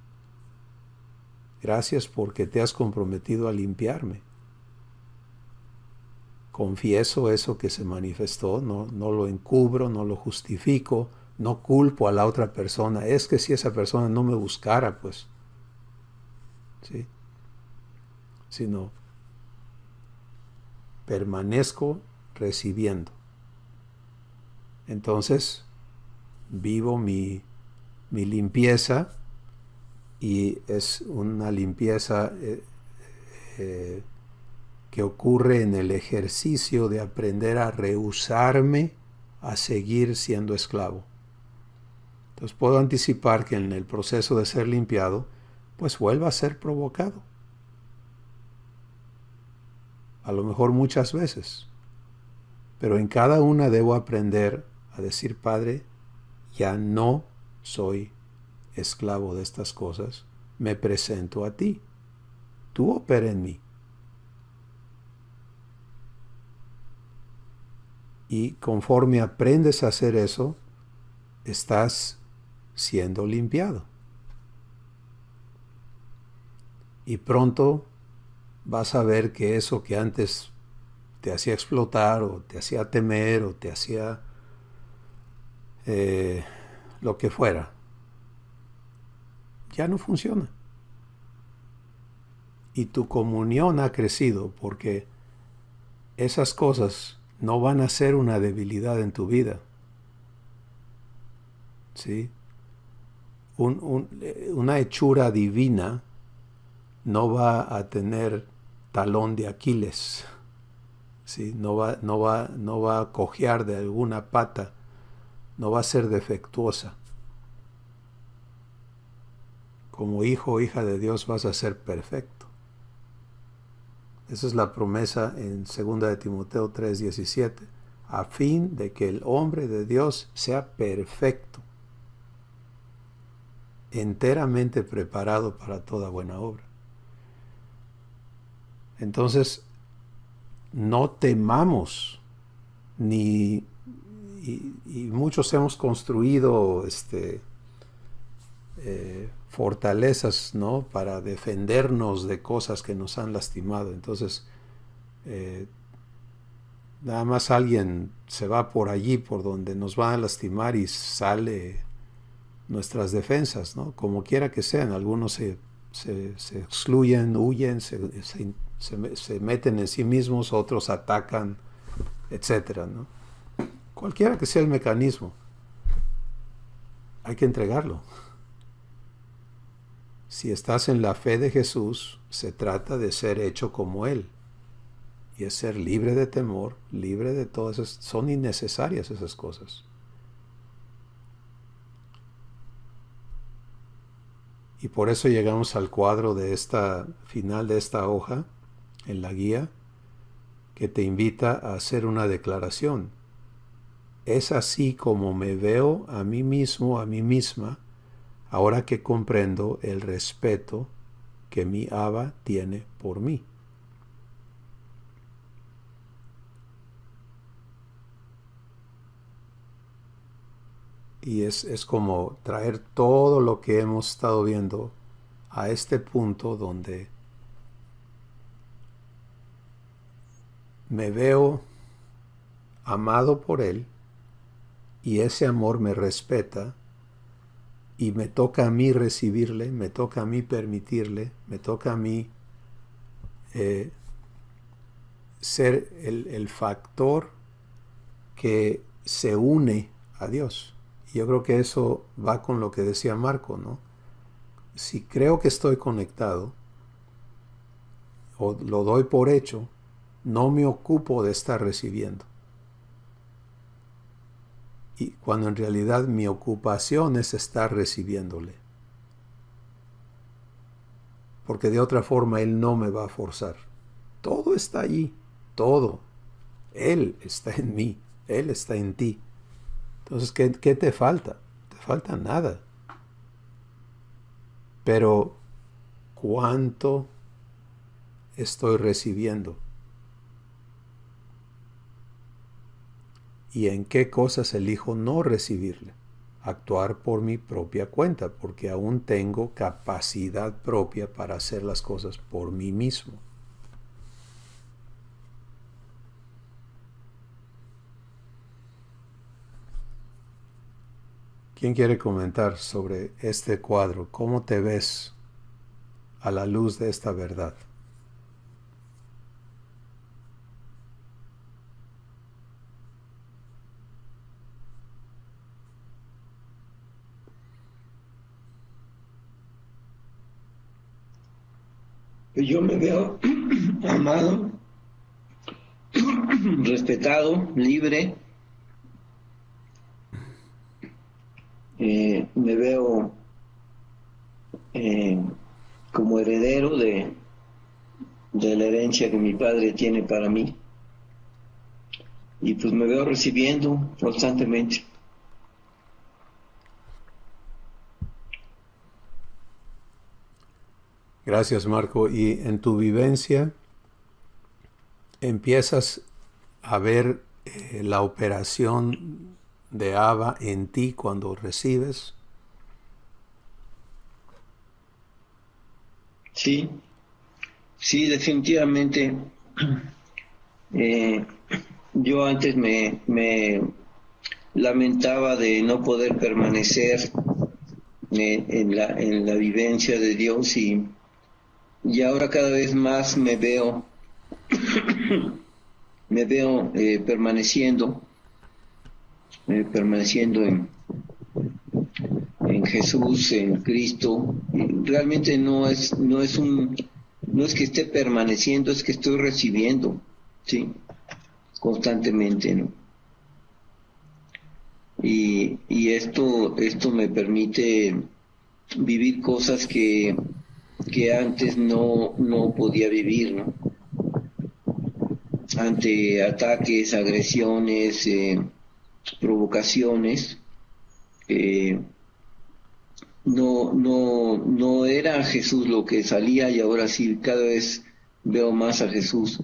Gracias porque te has comprometido a limpiarme. Confieso eso que se manifestó, no lo encubro, no lo justifico, no culpo a la otra persona. Es que si esa persona no me buscara, pues, ¿sí? Sino permanezco recibiendo. Entonces, vivo mi limpieza y es una limpieza que ocurre en el ejercicio de aprender a rehusarme a seguir siendo esclavo. Entonces puedo anticipar que en el proceso de ser limpiado, pues vuelva a ser provocado. A lo mejor muchas veces. Pero en cada una debo aprender a decir, Padre, ya no soy esclavo de estas cosas, me presento a ti. Tú opera en mí. Y conforme aprendes a hacer eso, estás siendo limpiado. Y pronto vas a ver que eso que antes te hacía explotar o te hacía temer o te hacía lo que fuera, ya no funciona. Y tu comunión ha crecido porque esas cosas no van a ser una debilidad en tu vida. ¿Sí? Una hechura divina no va a tener talón de Aquiles. ¿Sí? No va a cojear de alguna pata. No va a ser defectuosa. Como hijo o hija de Dios vas a ser perfecto. Esa es la promesa en 2 de Timoteo 3:17, a fin de que el hombre de Dios sea perfecto, enteramente preparado para toda buena obra. Entonces, no temamos, y muchos hemos construido fortalezas, ¿no?, para defendernos de cosas que nos han lastimado. Entonces, nada más alguien se va por allí, por donde nos van a lastimar y sale nuestras defensas, ¿no? Como quiera que sean. Algunos se excluyen, huyen, se meten en sí mismos, otros atacan, etcétera, ¿no? Cualquiera que sea el mecanismo, hay que entregarlo. Si estás en la fe de Jesús, se trata de ser hecho como Él. Y es ser libre de temor, libre de todas esas. Son innecesarias esas cosas. Y por eso llegamos al cuadro de final de esta hoja, en la guía, que te invita a hacer una declaración. Es así como me veo a mí mismo, a mí misma, ahora que comprendo el respeto que mi Abba tiene por mí. Y es como traer todo lo que hemos estado viendo a este punto donde me veo amado por Él y ese amor me respeta y me toca a mí recibirle, me toca a mí permitirle, me toca a mí ser el factor que se une a Dios. Y yo creo que eso va con lo que decía Marco, ¿no? Si creo que estoy conectado, o lo doy por hecho, no me ocupo de estar recibiendo. Y cuando en realidad mi ocupación es estar recibiéndole. Porque de otra forma Él no me va a forzar. Todo está allí, todo. Él está en mí, Él está en ti. Entonces, ¿qué te falta? Te falta nada. Pero, ¿cuánto estoy recibiendo? ¿Y en qué cosas elijo no recibirle? Actuar por mi propia cuenta, porque aún tengo capacidad propia para hacer las cosas por mí mismo. ¿Quién quiere comentar sobre este cuadro? ¿Cómo te ves a la luz de esta verdad? Yo me veo amado, respetado, libre. Me veo como heredero de la herencia que mi padre tiene para mí. Y pues me veo recibiendo constantemente. Gracias, Marco. Y en tu vivencia empiezas a ver la operación de Abba en ti cuando recibes. Sí, sí, definitivamente. Yo antes me lamentaba de no poder permanecer en la vivencia de Dios y ahora cada vez más me veo permaneciendo en Jesús, en Cristo. Y realmente no es que esté permaneciendo, es que estoy recibiendo, sí, constantemente, ¿no? Y esto me permite vivir cosas que antes no podía vivir, ¿no? Ante ataques, agresiones, provocaciones, no era Jesús lo que salía, y ahora sí cada vez veo más a Jesús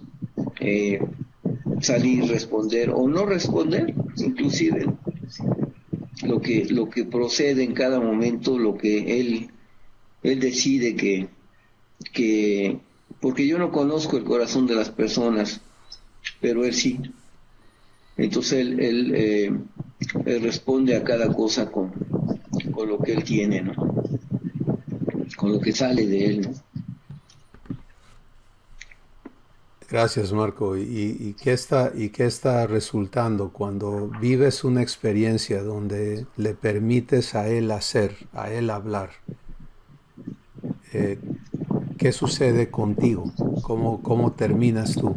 salir, responder o no responder, inclusive lo que procede en cada momento, lo que él decide que porque yo no conozco el corazón de las personas, pero él sí. Entonces él responde a cada cosa con lo que él tiene, ¿no? Con lo que sale de él, ¿no? Gracias, Marco. ¿Y qué está resultando cuando vives una experiencia donde le permites a Él hacer, a Él hablar? ¿Qué sucede contigo? ¿Cómo terminas tú?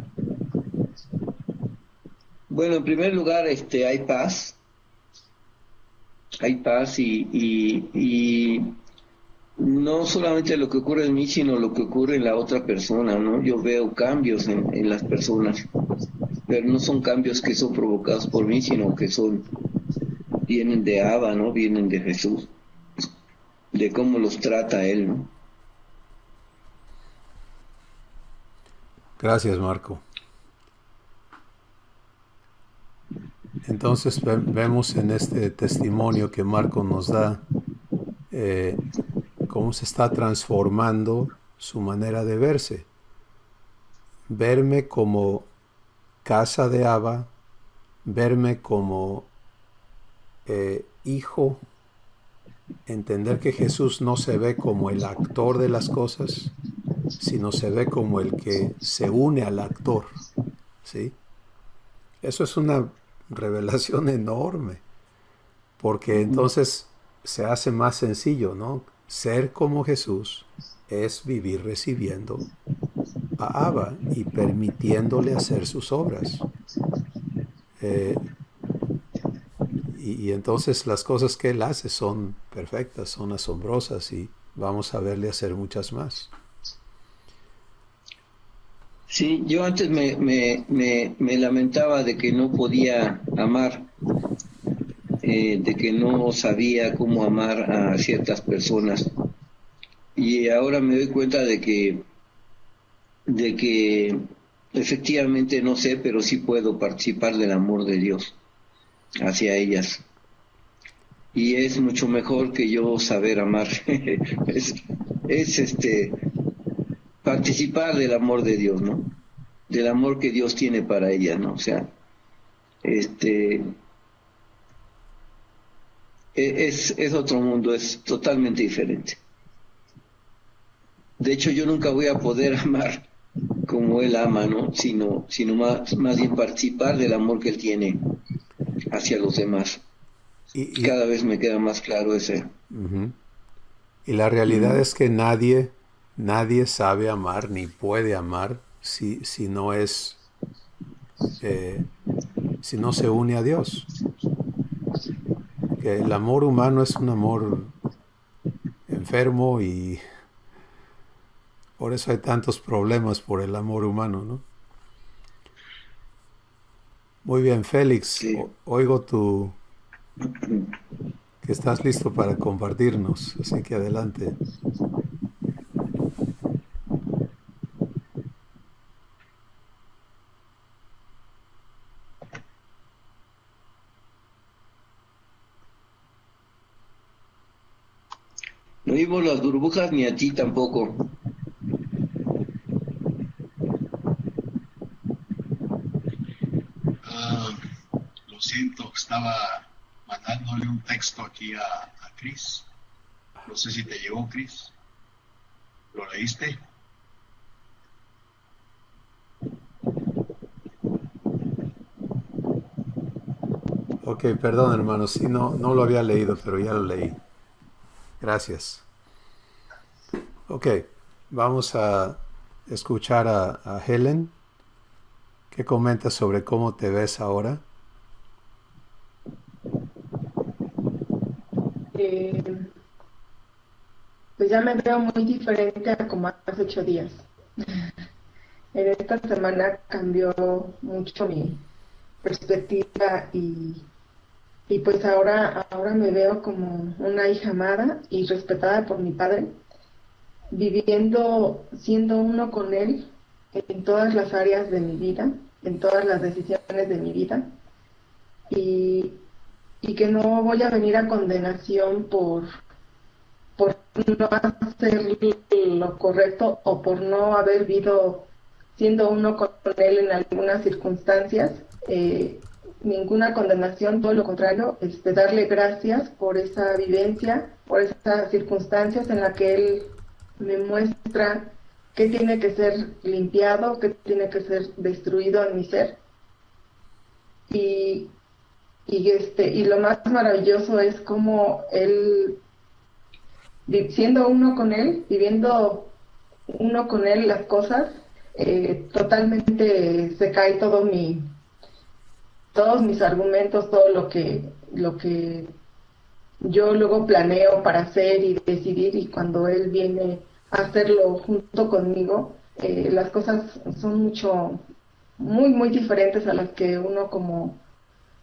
Bueno, en primer lugar, hay paz y no solamente lo que ocurre en mí, sino lo que ocurre en la otra persona, ¿no? Yo veo cambios en las personas, pero no son cambios que son provocados por mí, sino que vienen de Abba, ¿no? Vienen de Jesús, de cómo los trata Él, ¿no? Gracias, Marco. Entonces vemos en este testimonio que Marco nos da cómo se está transformando su manera de verse. Verme como casa de Abba, verme como hijo, entender que Jesús no se ve como el actor de las cosas, sino se ve como el que se une al actor, ¿sí? Eso es una revelación enorme, porque entonces se hace más sencillo, ¿no? Ser como Jesús es vivir recibiendo a Abba y permitiéndole hacer sus obras. Y entonces las cosas que Él hace son perfectas, son asombrosas y vamos a verle hacer muchas más. Sí, yo antes me lamentaba de que no podía amar, de que no sabía cómo amar a ciertas personas. Y ahora me doy cuenta de que efectivamente no sé, pero sí puedo participar del amor de Dios hacia ellas. Y es mucho mejor que yo saber amar. es participar del amor de Dios, ¿no? Del amor que Dios tiene para ellas, ¿no? O sea, es otro mundo, es totalmente diferente. De hecho, yo nunca voy a poder amar como Él ama, ¿no? Sino más bien participar del amor que Él tiene hacia los demás. Y Cada vez me queda más claro ese. y la realidad es que nadie sabe amar ni puede amar si no es, si no se une a Dios. Que el amor humano es un amor enfermo y por eso hay tantos problemas por el amor humano, ¿no? Muy bien, Félix, Sí. oigo que estás listo para compartirnos, así que adelante. No vimos las burbujas ni a ti tampoco. Lo siento, estaba mandándole un texto aquí a Chris. No sé si te llegó, Chris. ¿Lo leíste? Ok, perdón hermano, sí, no lo había leído, pero ya lo leí. Gracias. Ok, vamos a escuchar a Helen. ¿Qué comentas sobre cómo te ves ahora? Pues ya me veo muy diferente a como hace 8 días. En esta semana cambió mucho mi perspectiva y pues ahora me veo como una hija amada y respetada por mi padre, viviendo, siendo uno con él en todas las áreas de mi vida, en todas las decisiones de mi vida, y, y que no voy a venir a condenación por no hacer lo correcto o por no haber vivido siendo uno con él en algunas circunstancias. Ninguna condenación, todo lo contrario, darle gracias por esa vivencia, por esas circunstancias en las que él me muestra qué tiene que ser limpiado, qué tiene que ser destruido en mi ser. Y, y lo más maravilloso es cómo él, siendo uno con él, viviendo uno con él las cosas, totalmente se cae todos mis argumentos, todo lo que yo luego planeo para hacer y decidir, y cuando él viene a hacerlo junto conmigo, las cosas son muy diferentes a las que uno como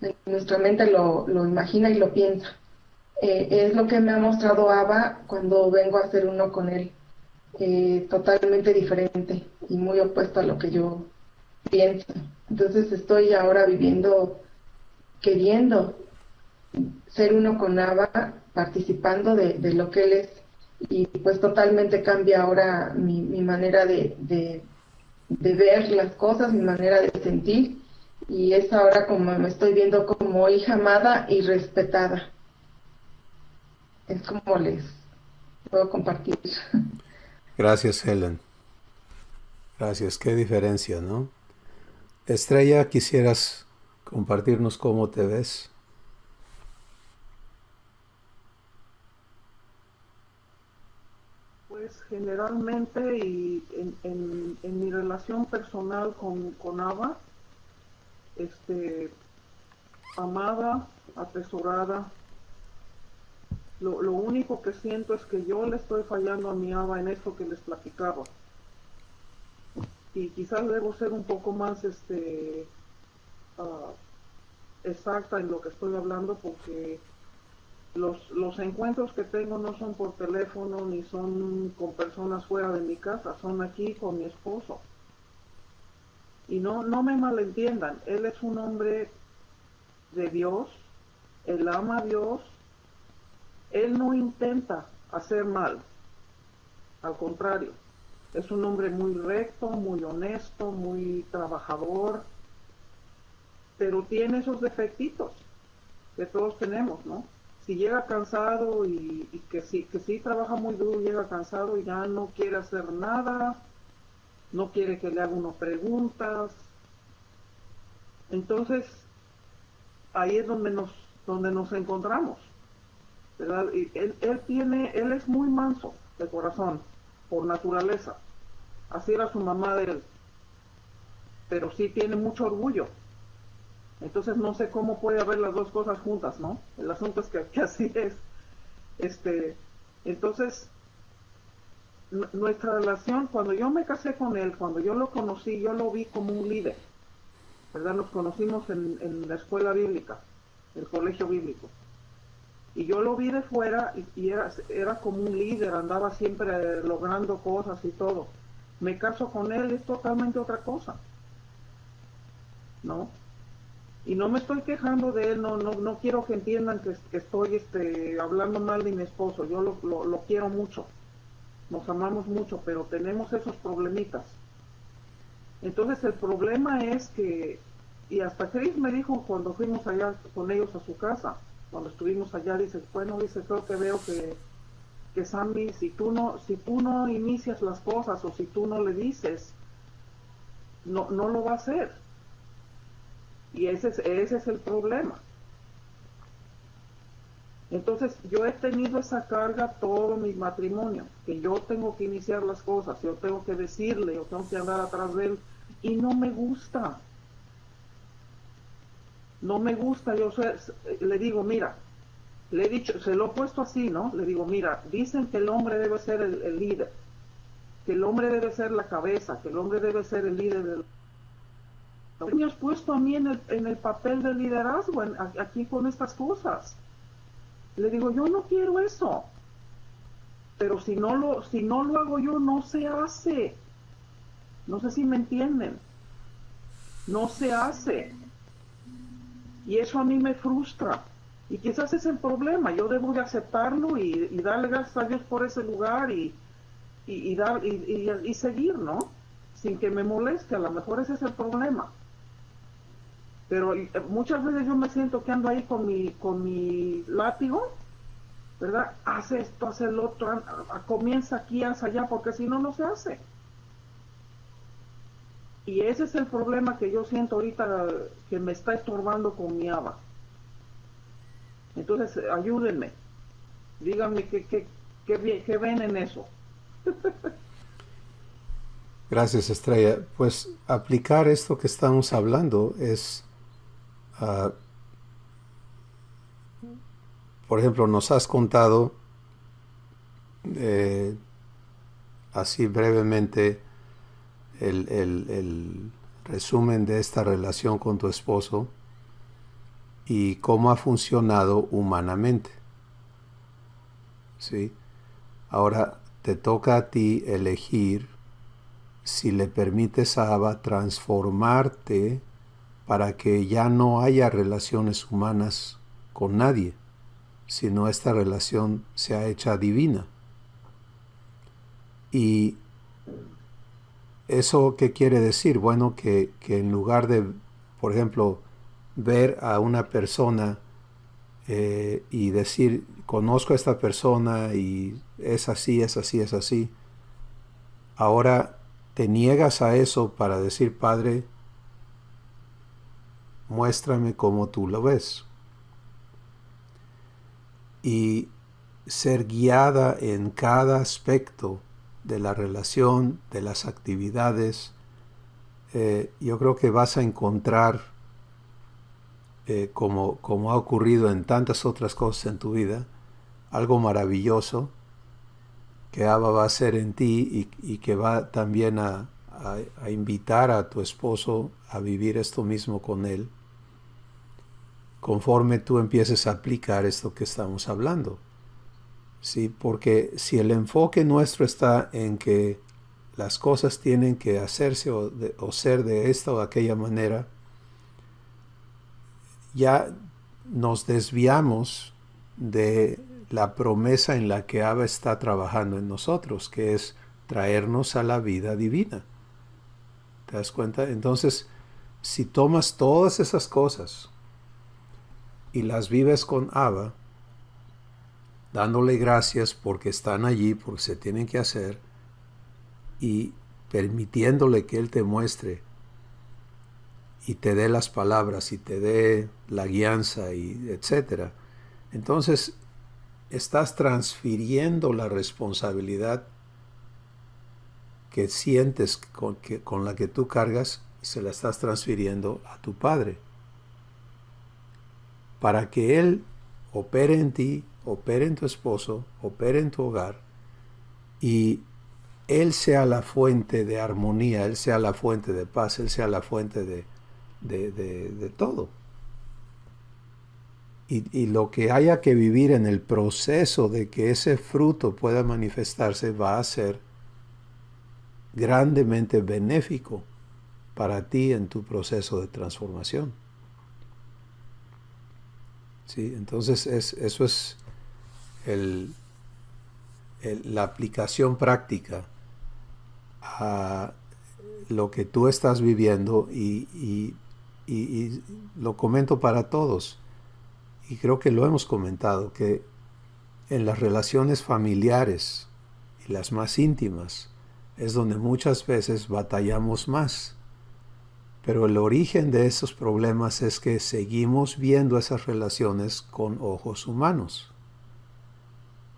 en nuestra mente lo imagina y lo piensa. Es lo que me ha mostrado Abba cuando vengo a hacer uno con él, totalmente diferente y muy opuesto a lo que yo pienso. Entonces estoy ahora viviendo, queriendo ser uno con Abba, participando de lo que él es, y pues totalmente cambia ahora mi manera de ver las cosas, mi manera de sentir, y es ahora como me estoy viendo como hija amada y respetada. Es como les puedo compartir. Gracias, Helen. Gracias. Qué diferencia, ¿no? Estrella, ¿quisieras compartirnos cómo te ves? Pues generalmente y en mi relación personal con Ava, amada, atesorada. Lo único que siento es que yo le estoy fallando a mi Ava en esto que les platicaba. Y quizás debo ser un poco más ah, exacta en lo que estoy hablando, porque los encuentros que tengo no son por teléfono ni son con personas fuera de mi casa, son aquí con mi esposo. Y no me malentiendan, él es un hombre de Dios, él ama a Dios, él no intenta hacer mal, al contrario, es un hombre muy recto, muy honesto, muy trabajador, pero tiene esos defectitos que todos tenemos, ¿no? Si llega cansado y que sí trabaja muy duro, llega cansado y ya no quiere hacer nada, no quiere que le haga unas preguntas. Entonces, ahí es donde nos encontramos, ¿verdad? Y él es muy manso de corazón, por naturaleza. Así era su mamá de él, pero sí tiene mucho orgullo. Entonces no sé cómo puede haber las dos cosas juntas, ¿no? El asunto es que así es. Entonces, nuestra relación, cuando yo me casé con él, cuando yo lo conocí, yo lo vi como un líder, ¿verdad? Nos conocimos en la escuela bíblica, el colegio bíblico. Y yo lo vi de fuera y era como un líder, andaba siempre logrando cosas y todo. Me caso con él, es totalmente otra cosa, ¿no? Y no me estoy quejando de él, no quiero que entiendan que estoy hablando mal de mi esposo. Yo lo quiero mucho, nos amamos mucho, pero tenemos esos problemitas. Entonces el problema es que, y hasta Chris me dijo cuando fuimos allá con ellos a su casa, cuando estuvimos allá, dice, bueno, dice, creo que veo que Sammy, si tú no inicias las cosas o si tú no le dices, no lo va a hacer. Y ese es el problema. Entonces yo he tenido esa carga todo mi matrimonio, que yo tengo que iniciar las cosas, yo tengo que decirle, yo tengo que andar atrás de él, y no me gusta. No me gusta, le digo, mira, le he dicho, se lo he puesto así, ¿no? Le digo, mira, dicen que el hombre debe ser el líder, que el hombre debe ser la cabeza, que el hombre debe ser el líder del... Me has puesto a mí en el papel de liderazgo aquí con estas cosas. Le digo, yo no quiero eso. Pero si no lo hago yo, no se hace. No sé si me entienden. No se hace. Y eso a mí me frustra. Y quizás es el problema. Yo debo de aceptarlo y darle gracias a Dios por ese lugar y seguir, ¿no? Sin que me moleste. A lo mejor ese es el problema. Pero muchas veces yo me siento que ando ahí con mi látigo, ¿verdad? Hace esto, hace el otro, comienza aquí, hace allá, porque si no, no se hace. Y ese es el problema que yo siento ahorita que me está estorbando con mi Ava. Entonces, ayúdenme. Díganme qué ven en eso. Gracias, Estrella. Pues aplicar esto que estamos hablando es... por ejemplo, nos has contado así brevemente el resumen de esta relación con tu esposo y cómo ha funcionado humanamente. ¿Sí? Ahora te toca a ti elegir si le permites a Ava transformarte para que ya no haya relaciones humanas con nadie, sino esta relación sea hecha divina. ¿Y eso qué quiere decir? Bueno, que en lugar de por ejemplo, ver a una persona y decir, conozco a esta persona y es así, es así, es así. Ahora te niegas a eso para decir, Padre, muéstrame cómo tú lo ves. Y ser guiada en cada aspecto de la relación, de las actividades, yo creo que vas a encontrar, como ha ocurrido en tantas otras cosas en tu vida, algo maravilloso que Abba va a hacer en ti y que va también a invitar a tu esposo a vivir esto mismo con él, conforme tú empieces a aplicar esto que estamos hablando. ¿Sí? Porque si el enfoque nuestro está en que las cosas tienen que hacerse o ser de esta o aquella manera, ya nos desviamos de la promesa en la que Abba está trabajando en nosotros, que es traernos a la vida divina. ¿Te das cuenta? Entonces, si tomas todas esas cosas y las vives con Abba, dándole gracias porque están allí, porque se tienen que hacer, y permitiéndole que Él te muestre y te dé las palabras y te dé la guianza y etcétera. Entonces estás transfiriendo la responsabilidad que sientes con la que tú cargas, y se la estás transfiriendo a tu Padre, para que Él opere en ti, opere en tu esposo, opere en tu hogar, y Él sea la fuente de armonía, Él sea la fuente de paz, Él sea la fuente de todo. Y lo que haya que vivir en el proceso de que ese fruto pueda manifestarse va a ser grandemente benéfico para ti en tu proceso de transformación. ¿Sí? Entonces eso es la aplicación práctica a lo que tú estás viviendo y lo comento para todos. Y creo que lo hemos comentado, que en las relaciones familiares y las más íntimas es donde muchas veces batallamos más. Pero el origen de esos problemas es que seguimos viendo esas relaciones con ojos humanos.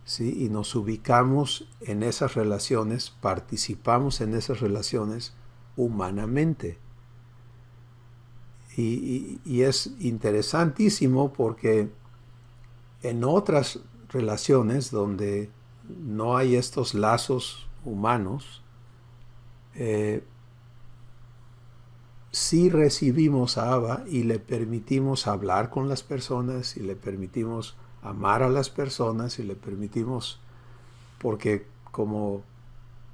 ¿Sí? Y nos ubicamos en esas relaciones, participamos en esas relaciones humanamente. Y es interesantísimo porque en otras relaciones donde no hay estos lazos humanos, sí recibimos a Abba y le permitimos hablar con las personas y le permitimos amar a las personas y le permitimos, porque como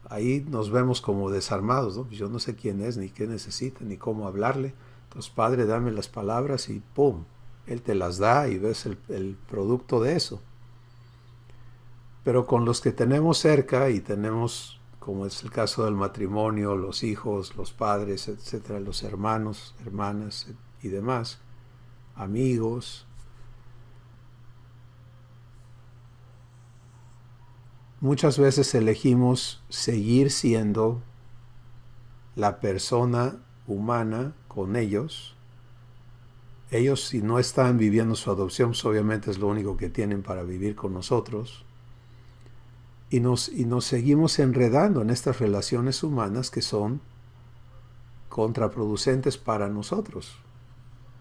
ahí nos vemos como desarmados, ¿no? Yo no sé quién es, ni qué necesita, ni cómo hablarle. Entonces, Padre, dame las palabras y ¡pum! Él te las da y ves el producto de eso. Pero con los que tenemos cerca y tenemos, como es el caso del matrimonio, los hijos, los padres, etcétera, los hermanos, hermanas y demás, amigos, muchas veces elegimos seguir siendo la persona humana con ellos. Ellos, si no están viviendo su adopción, pues obviamente es lo único que tienen para vivir con nosotros. Y nos seguimos enredando en estas relaciones humanas que son contraproducentes para nosotros,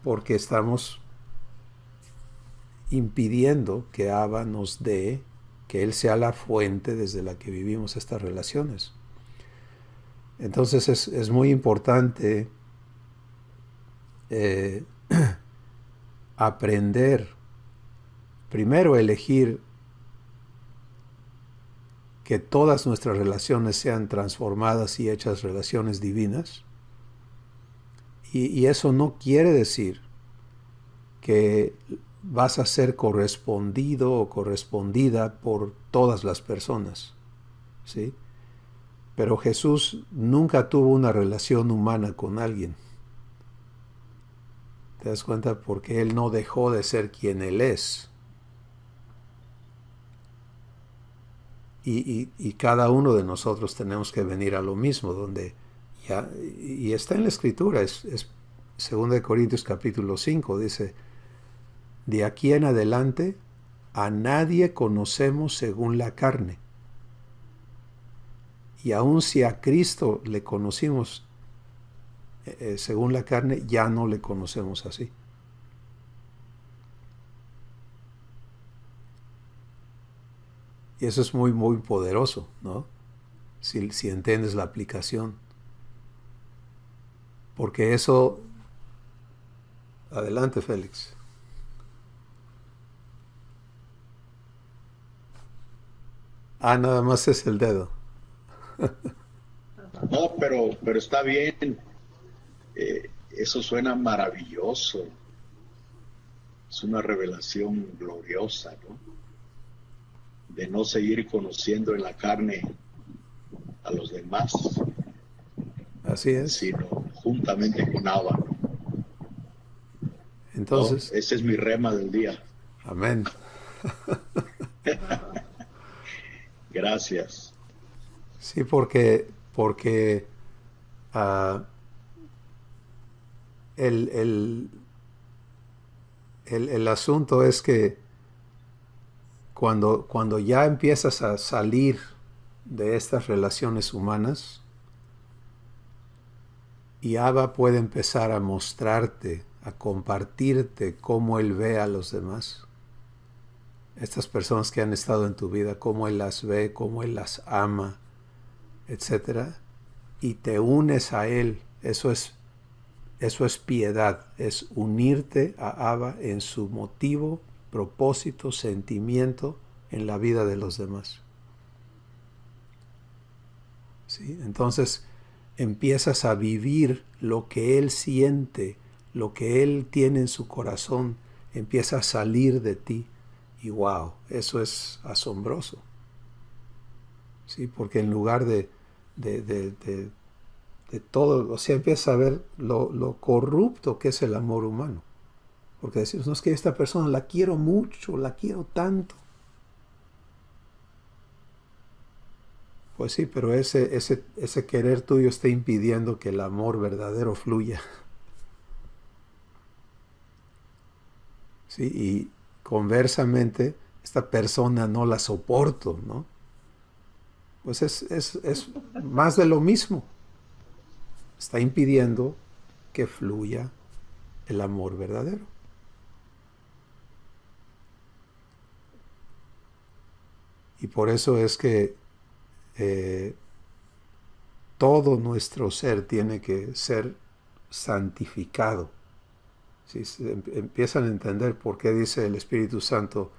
porque estamos impidiendo que Abba nos dé, que Él sea la fuente desde la que vivimos estas relaciones. Entonces es muy importante aprender, primero elegir que todas nuestras relaciones sean transformadas y hechas relaciones divinas. Y eso no quiere decir que vas a ser correspondido o correspondida por todas las personas, ¿sí? Pero Jesús nunca tuvo una relación humana con alguien. ¿Te das cuenta? Porque Él no dejó de ser quien Él es. Y cada uno de nosotros tenemos que venir a lo mismo, donde ya, y está en la Escritura, es 2 Corintios capítulo 5, dice, de aquí en adelante a nadie conocemos según la carne. Y aun si a Cristo le conocimos según la carne, ya no le conocemos así. Y eso es muy, muy poderoso, ¿no? Si entiendes la aplicación. Porque eso... Adelante, Félix. Nada más es el dedo. No, pero está bien. Eso suena maravilloso. Es una revelación gloriosa, ¿no? De no seguir conociendo en la carne a los demás, Así es. sino juntamente con Abba. Entonces, ¿No? Ese es mi rema del día. amén. Gracias. Sí, porque el asunto es que cuando ya empiezas a salir de estas relaciones humanas, y Abba puede empezar a mostrarte, a compartirte cómo Él ve a los demás. Estas personas que han estado en tu vida, cómo Él las ve, cómo Él las ama, etc. Y te unes a Él. Eso es piedad, es unirte a Abba en su motivo, propósito, sentimiento en la vida de los demás. ¿Sí? Entonces empiezas a vivir lo que Él siente, lo que Él tiene en su corazón, empieza a salir de ti. Y wow, eso es asombroso. ¿Sí? Porque en lugar de todo, o sea, empiezas a ver lo corrupto que es el amor humano. Porque decimos, no, es que esta persona la quiero mucho, la quiero tanto. Pues sí, pero ese querer tuyo está impidiendo que el amor verdadero fluya. Sí, y conversamente, esta persona no la soporto, ¿no? Pues es más de lo mismo. Está impidiendo que fluya el amor verdadero. Y por eso es que todo nuestro ser tiene que ser santificado. ¿Sí? Empiezan a entender por qué dice el Espíritu Santo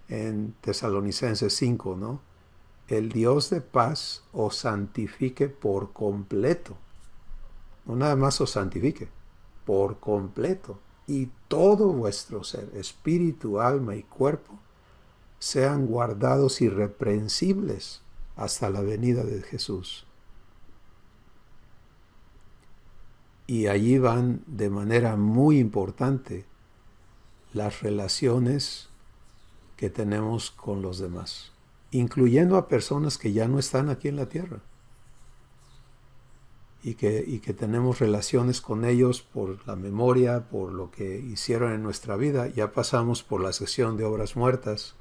en Tesalonicenses 5, ¿no? El Dios de paz os santifique por completo. No nada más os santifique, por completo. Y todo vuestro ser, espíritu, alma y cuerpo, sean guardados irreprensibles hasta la venida de Jesús. Y allí van de manera muy importante las relaciones que tenemos con los demás, incluyendo a personas que ya no están aquí en la tierra y que tenemos relaciones con ellos por la memoria, por lo que hicieron en nuestra vida. Ya pasamos por la sesión de obras muertas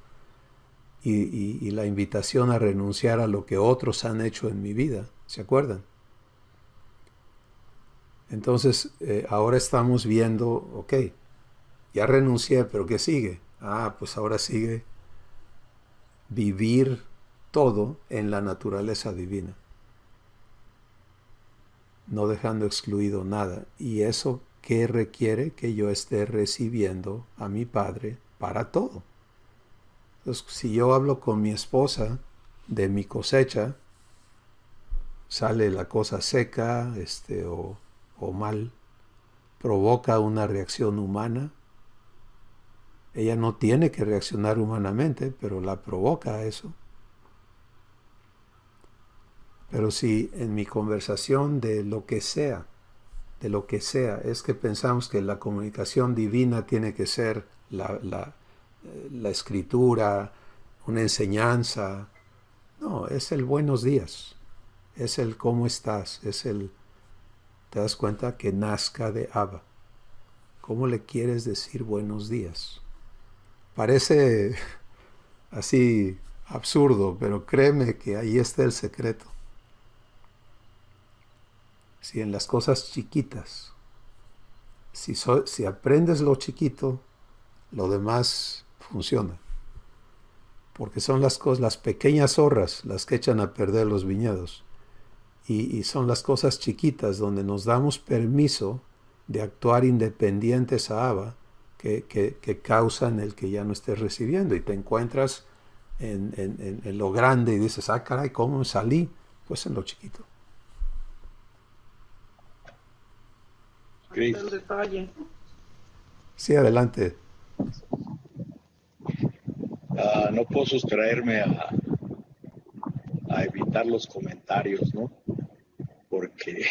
y la invitación a renunciar a lo que otros han hecho en mi vida, ¿se acuerdan? Entonces, ahora estamos viendo, ok, ya renuncié, pero ¿qué sigue? Pues ahora sigue vivir todo en la naturaleza divina, no dejando excluido nada. ¿Y eso qué requiere? Que yo esté recibiendo a mi Padre para todo. Entonces, si yo hablo con mi esposa de mi cosecha, sale la cosa seca, o mal, provoca una reacción humana. Ella no tiene que reaccionar humanamente, pero la provoca eso. Pero si en mi conversación de lo que sea, de lo que sea. Es que pensamos que la comunicación divina tiene que ser la escritura, una enseñanza. No, es el buenos días, es el cómo estás, es el, te das cuenta que nazca de Abba. ¿Cómo le quieres decir buenos días? Parece así absurdo, pero créeme que ahí está el secreto. Si en las cosas chiquitas, si aprendes lo chiquito, lo demás funciona. Porque son las pequeñas zorras las que echan a perder los viñedos. Y son las cosas chiquitas donde nos damos permiso de actuar independientes a Abba que causan el que ya no estés recibiendo. Y te encuentras en lo grande y dices, ah, caray, ¿cómo salí? Pues en lo chiquito. Ahí está el detalle. Sí, adelante. No puedo sustraerme a evitar los comentarios, ¿no? Porque,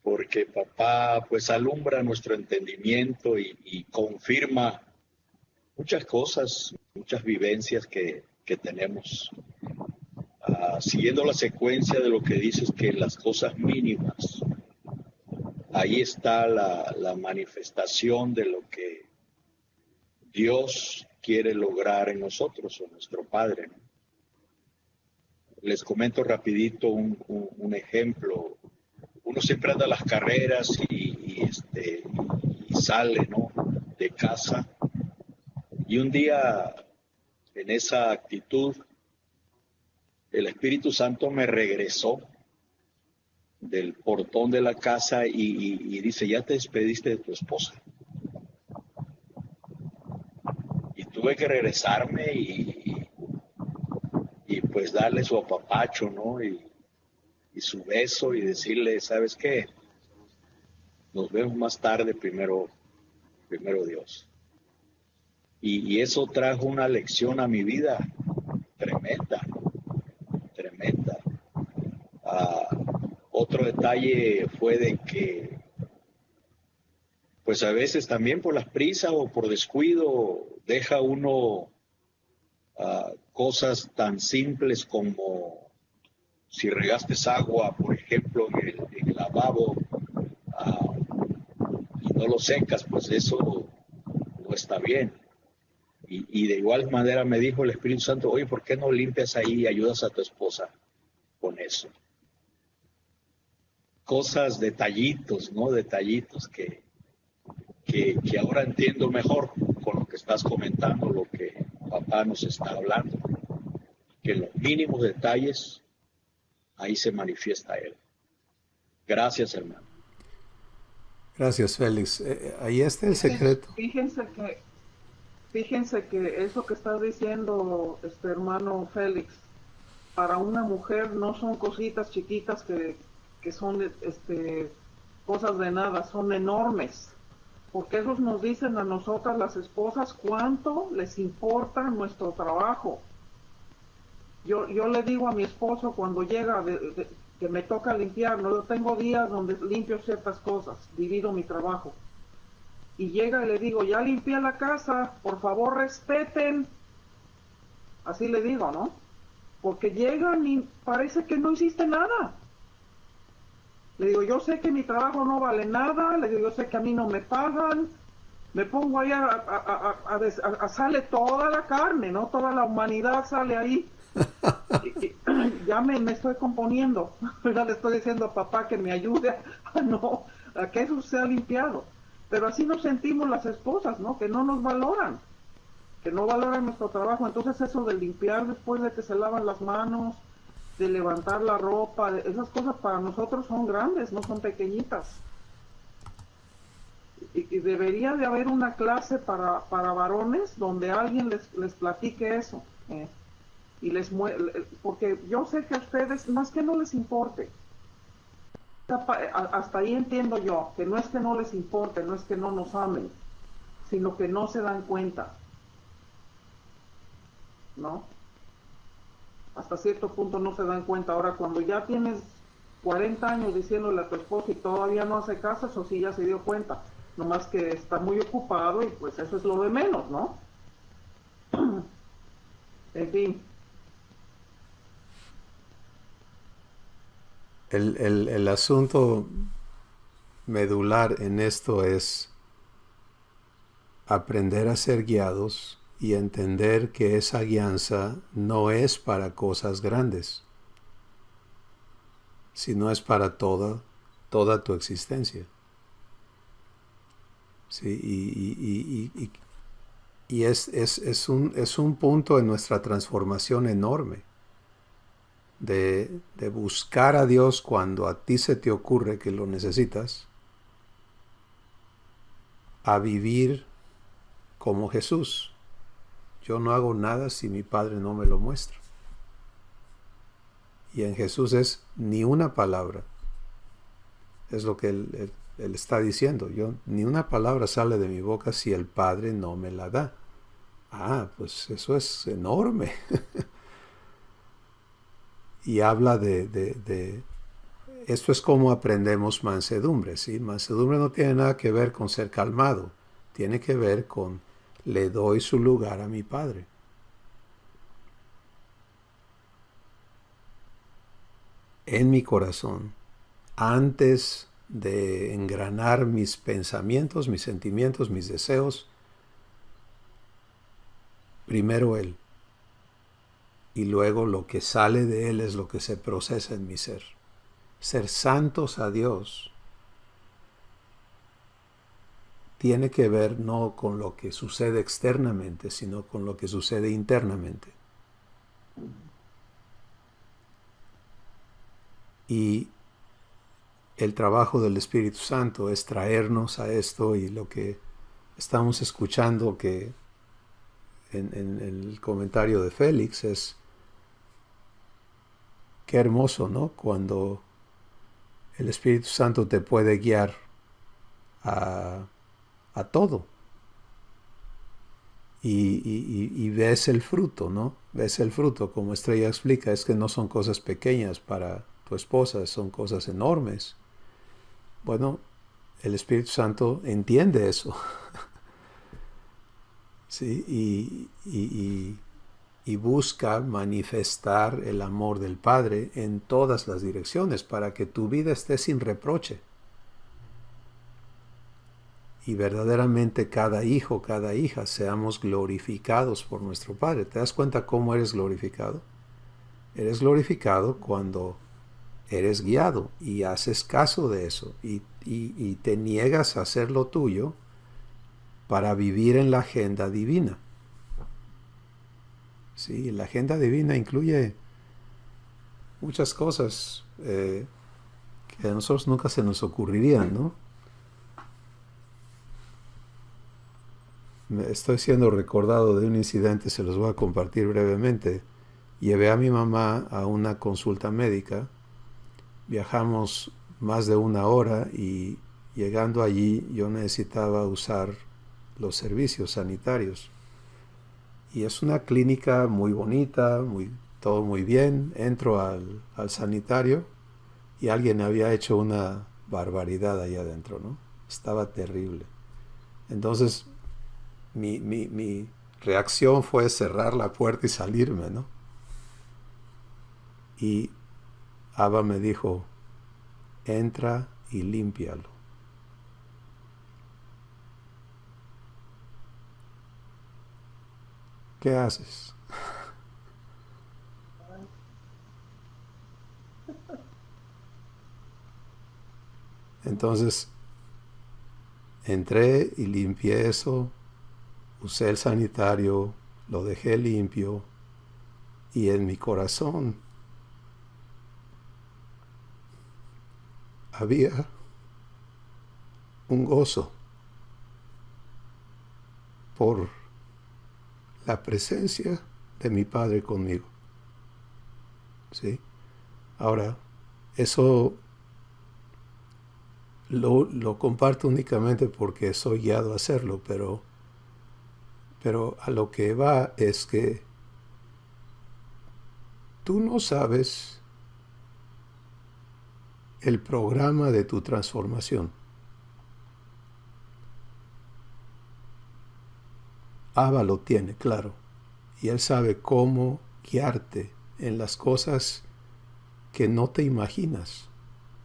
porque papá pues alumbra nuestro entendimiento y confirma muchas cosas, muchas vivencias que tenemos. Siguiendo la secuencia de lo que dices, que las cosas mínimas, ahí está la manifestación de lo que Dios quiere lograr en nosotros, o nuestro Padre, ¿no? Les comento rapidito un ejemplo. Uno siempre anda a las carreras y sale, ¿no?, de casa. Y un día, en esa actitud, el Espíritu Santo me regresó del portón de la casa y dice, ya te despediste de tu esposa. Y tuve que regresarme y pues darle su apapacho, ¿no? Y su beso y decirle, ¿sabes qué? Nos vemos más tarde, primero Dios. Y eso trajo una lección a mi vida tremenda, tremenda. Otro detalle fue de que, pues a veces también por las prisas o por descuido, deja uno cosas tan simples como si regaste agua, por ejemplo, en el lavabo, y no lo secas, pues eso no está bien. Y de igual manera me dijo el Espíritu Santo, oye, ¿por qué no limpias ahí y ayudas a tu esposa con eso? Cosas, detallitos, ¿no? Detallitos que ahora entiendo mejor con lo que estás comentando, lo que papá nos está hablando, que en los mínimos detalles ahí se manifiesta Él. Gracias, hermano. Gracias, Félix. Ahí está el secreto. Fíjense que eso que estás diciendo, hermano Félix, para una mujer no son cositas chiquitas que son cosas de nada, son enormes. Porque esos nos dicen a nosotras las esposas cuánto les importa nuestro trabajo. Yo le digo a mi esposo cuando llega que me toca limpiar, ¿no? Yo tengo días donde limpio ciertas cosas, divido mi trabajo. Y llega y le digo, ya limpié la casa, por favor respeten. Así le digo, ¿no? Porque llegan y parece que no hiciste nada. Le digo, yo sé que mi trabajo no vale nada, le digo, yo sé que a mí no me pagan. Me pongo ahí sale toda la carne, ¿no? Toda la humanidad sale ahí. Y ya me estoy componiendo. Ya le estoy diciendo a papá que me ayude a que eso sea limpiado. Pero así nos sentimos las esposas, ¿no? Que no nos valoran, que no valoran nuestro trabajo. Entonces eso de limpiar después de que se lavan las manos, de levantar la ropa, esas cosas para nosotros son grandes, no son pequeñitas. Y debería de haber una clase para varones donde alguien les platique eso. Y porque yo sé que a ustedes, más que no les importe, hasta ahí entiendo yo, que no es que no les importe, no es que no nos amen, sino que no se dan cuenta, ¿no? Hasta cierto punto no se dan cuenta. Ahora, cuando ya tienes 40 años diciéndole a tu esposo y todavía no hace caso, eso sí ya se dio cuenta. Nomás que está muy ocupado y pues eso es lo de menos, ¿no? En fin. El asunto medular en esto es aprender a ser guiados y entender que esa guianza no es para cosas grandes, sino es para toda tu existencia. ¿Sí? Y es un punto en nuestra transformación enorme de buscar a Dios cuando a ti se te ocurre que lo necesitas, a vivir como Jesús. Yo no hago nada si mi Padre no me lo muestra. Y en Jesús es ni una palabra. Es lo que Él está diciendo. Ni una palabra sale de mi boca si el Padre no me la da. Ah, pues eso es enorme. Y habla de esto es como aprendemos mansedumbre, ¿sí? Mansedumbre no tiene nada que ver con ser calmado. Tiene que ver con le doy su lugar a mi Padre. En mi corazón, antes de engranar mis pensamientos, mis sentimientos, mis deseos, primero Él. Y luego lo que sale de Él es lo que se procesa en mi ser. Ser santos a Dios tiene que ver no con lo que sucede externamente, sino con lo que sucede internamente. Y el trabajo del Espíritu Santo es traernos a esto, y lo que estamos escuchando que en el comentario de Félix es qué hermoso, ¿no? Cuando el Espíritu Santo te puede guiar a todo. Y ves el fruto, ¿no? Ves el fruto, como Estrella explica, es que no son cosas pequeñas para tu esposa, son cosas enormes. Bueno, el Espíritu Santo entiende eso. ¿Sí? Y busca manifestar el amor del Padre en todas las direcciones para que tu vida esté sin reproche. Y verdaderamente cada hijo, cada hija, seamos glorificados por nuestro Padre. ¿Te das cuenta cómo eres glorificado? Eres glorificado cuando eres guiado y haces caso de eso y te niegas a hacer lo tuyo para vivir en la agenda divina. Sí, la agenda divina incluye muchas cosas que a nosotros nunca se nos ocurrirían, ¿no? Estoy siendo recordado de un incidente, se los voy a compartir brevemente. Llevé a mi mamá a una consulta médica, viajamos más de 1 hora y llegando allí yo necesitaba usar los servicios sanitarios. Y es una clínica muy bonita, todo muy bien. Entro al sanitario y alguien había hecho una barbaridad allá adentro, ¿no? Estaba terrible. Entonces mi reacción fue cerrar la puerta y salirme, ¿no? Y Abba me dijo, entra y límpialo. ¿Qué haces? Entonces, entré y limpié eso, usé el sanitario, lo dejé limpio, y en mi corazón había un gozo por la presencia de mi Padre conmigo. ¿Sí? Ahora, eso lo comparto únicamente porque soy guiado a hacerlo, pero a lo que va es que tú no sabes el programa de tu transformación. Abba lo tiene, claro, y Él sabe cómo guiarte en las cosas que no te imaginas,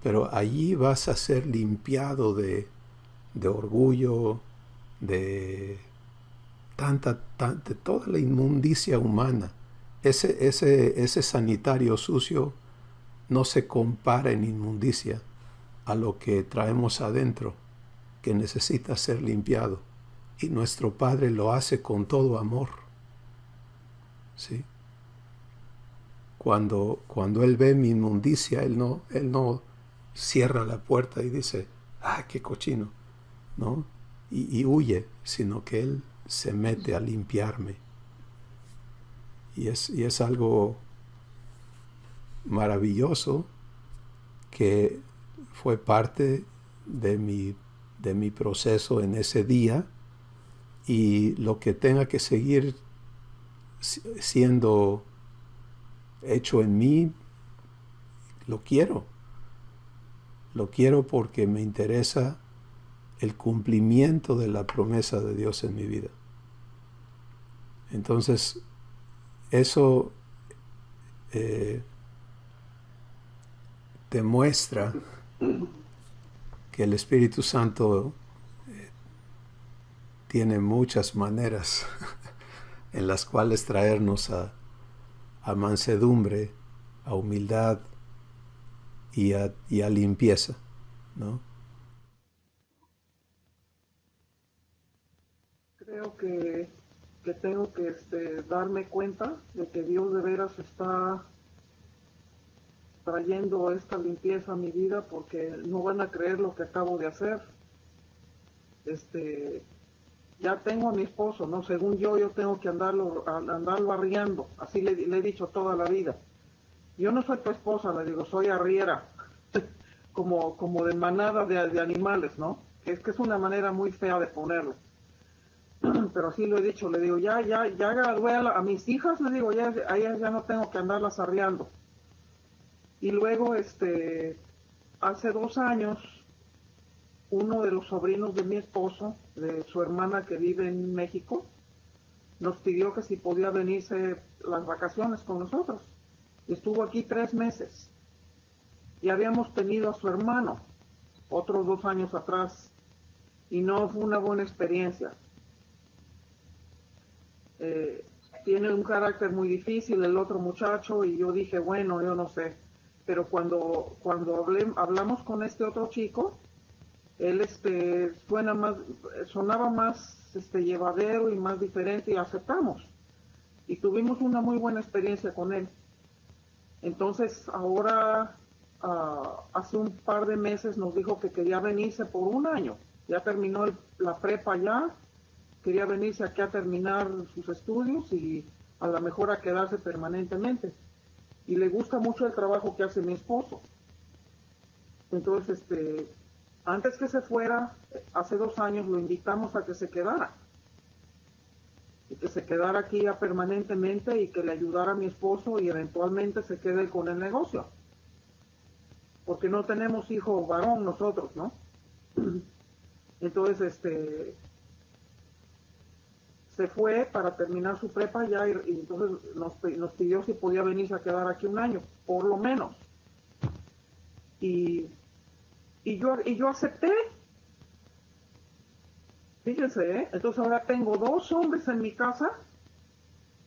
pero allí vas a ser limpiado de orgullo, de de toda la inmundicia humana. Ese sanitario sucio no se compara en inmundicia a lo que traemos adentro, que necesita ser limpiado. Y nuestro Padre lo hace con todo amor. ¿Sí? Cuando Él ve mi inmundicia, Él no cierra la puerta y dice, ¡ah, qué cochino! ¿No? Y huye, sino que Él se mete a limpiarme. Y es algo maravilloso que fue parte de mi proceso en ese día, y lo que tenga que seguir siendo hecho en mí, lo quiero porque me interesa el cumplimiento de la promesa de Dios en mi vida. Entonces, eso demuestra que el Espíritu Santo tiene muchas maneras en las cuales traernos a mansedumbre, a humildad y a limpieza, ¿no? Creo que tengo que darme cuenta de que Dios de veras está trayendo esta limpieza a mi vida, porque no van a creer lo que acabo de hacer. Ya tengo a mi esposo, ¿no? Según yo tengo que andarlo arriando. Así le he dicho toda la vida. Yo no soy tu esposa, le digo, soy arriera. como de manada de animales, ¿no? Que es una manera muy fea de ponerlo. Pero así lo he dicho, le digo, ya gradué a mis hijas, le digo, a ellas ya no tengo que andarlas arriando. Y luego, hace 2 años, uno de los sobrinos de mi esposo, de su hermana que vive en México, nos pidió que si podía venirse las vacaciones con nosotros. Estuvo aquí 3 meses. Y habíamos tenido a su hermano otros 2 años atrás, y no fue una buena experiencia. Tiene un carácter muy difícil el otro muchacho, y yo dije, bueno, yo no sé. Pero cuando hablamos con este otro chico, él sonaba más llevadero y más diferente, y aceptamos. Y tuvimos una muy buena experiencia con él. Entonces ahora, hace un par de meses nos dijo que quería venirse por 1 año. Ya terminó la prepa ya, quería venirse aquí a terminar sus estudios y a lo mejor a quedarse permanentemente. Y le gusta mucho el trabajo que hace mi esposo. Entonces, antes que se fuera, hace 2 años lo invitamos a que se quedara. Y que se quedara aquí ya permanentemente, y que le ayudara a mi esposo, y eventualmente se quede con el negocio. Porque no tenemos hijo varón nosotros, ¿no? Entonces, se fue para terminar su prepa ya, y entonces nos pidió si podía venirse a quedar aquí 1 año, por lo menos. Y yo acepté. Fíjense, Entonces ahora tengo 2 hombres en mi casa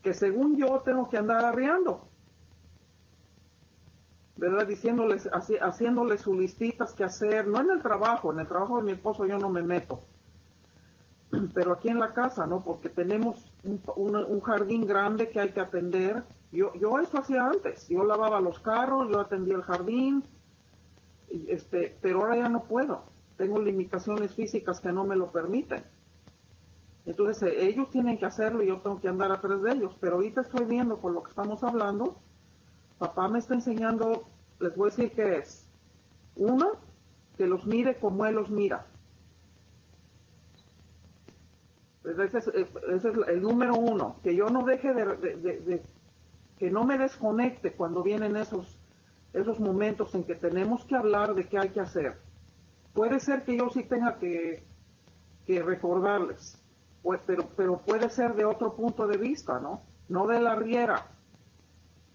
que según yo tengo que andar arriando, ¿verdad? Diciéndoles, haciéndoles sus listitas que hacer, no en el trabajo de mi esposo yo no me meto, pero aquí en la casa, ¿no? Porque tenemos un jardín grande que hay que atender. Yo eso hacía antes, yo lavaba los carros, yo atendía el jardín, pero ahora ya no puedo, tengo limitaciones físicas que no me lo permiten. Entonces ellos tienen que hacerlo y yo tengo que andar atrás de ellos. Pero ahorita estoy viendo, por lo que estamos hablando, papá me está enseñando, les voy a decir que es, 1, que los mire como él los mira. Ese es el número 1, que yo no deje que no me desconecte cuando vienen esos momentos en que tenemos que hablar de qué hay que hacer. Puede ser que yo sí tenga que recordarles, pues, pero puede ser de otro punto de vista, ¿no? No de la riera,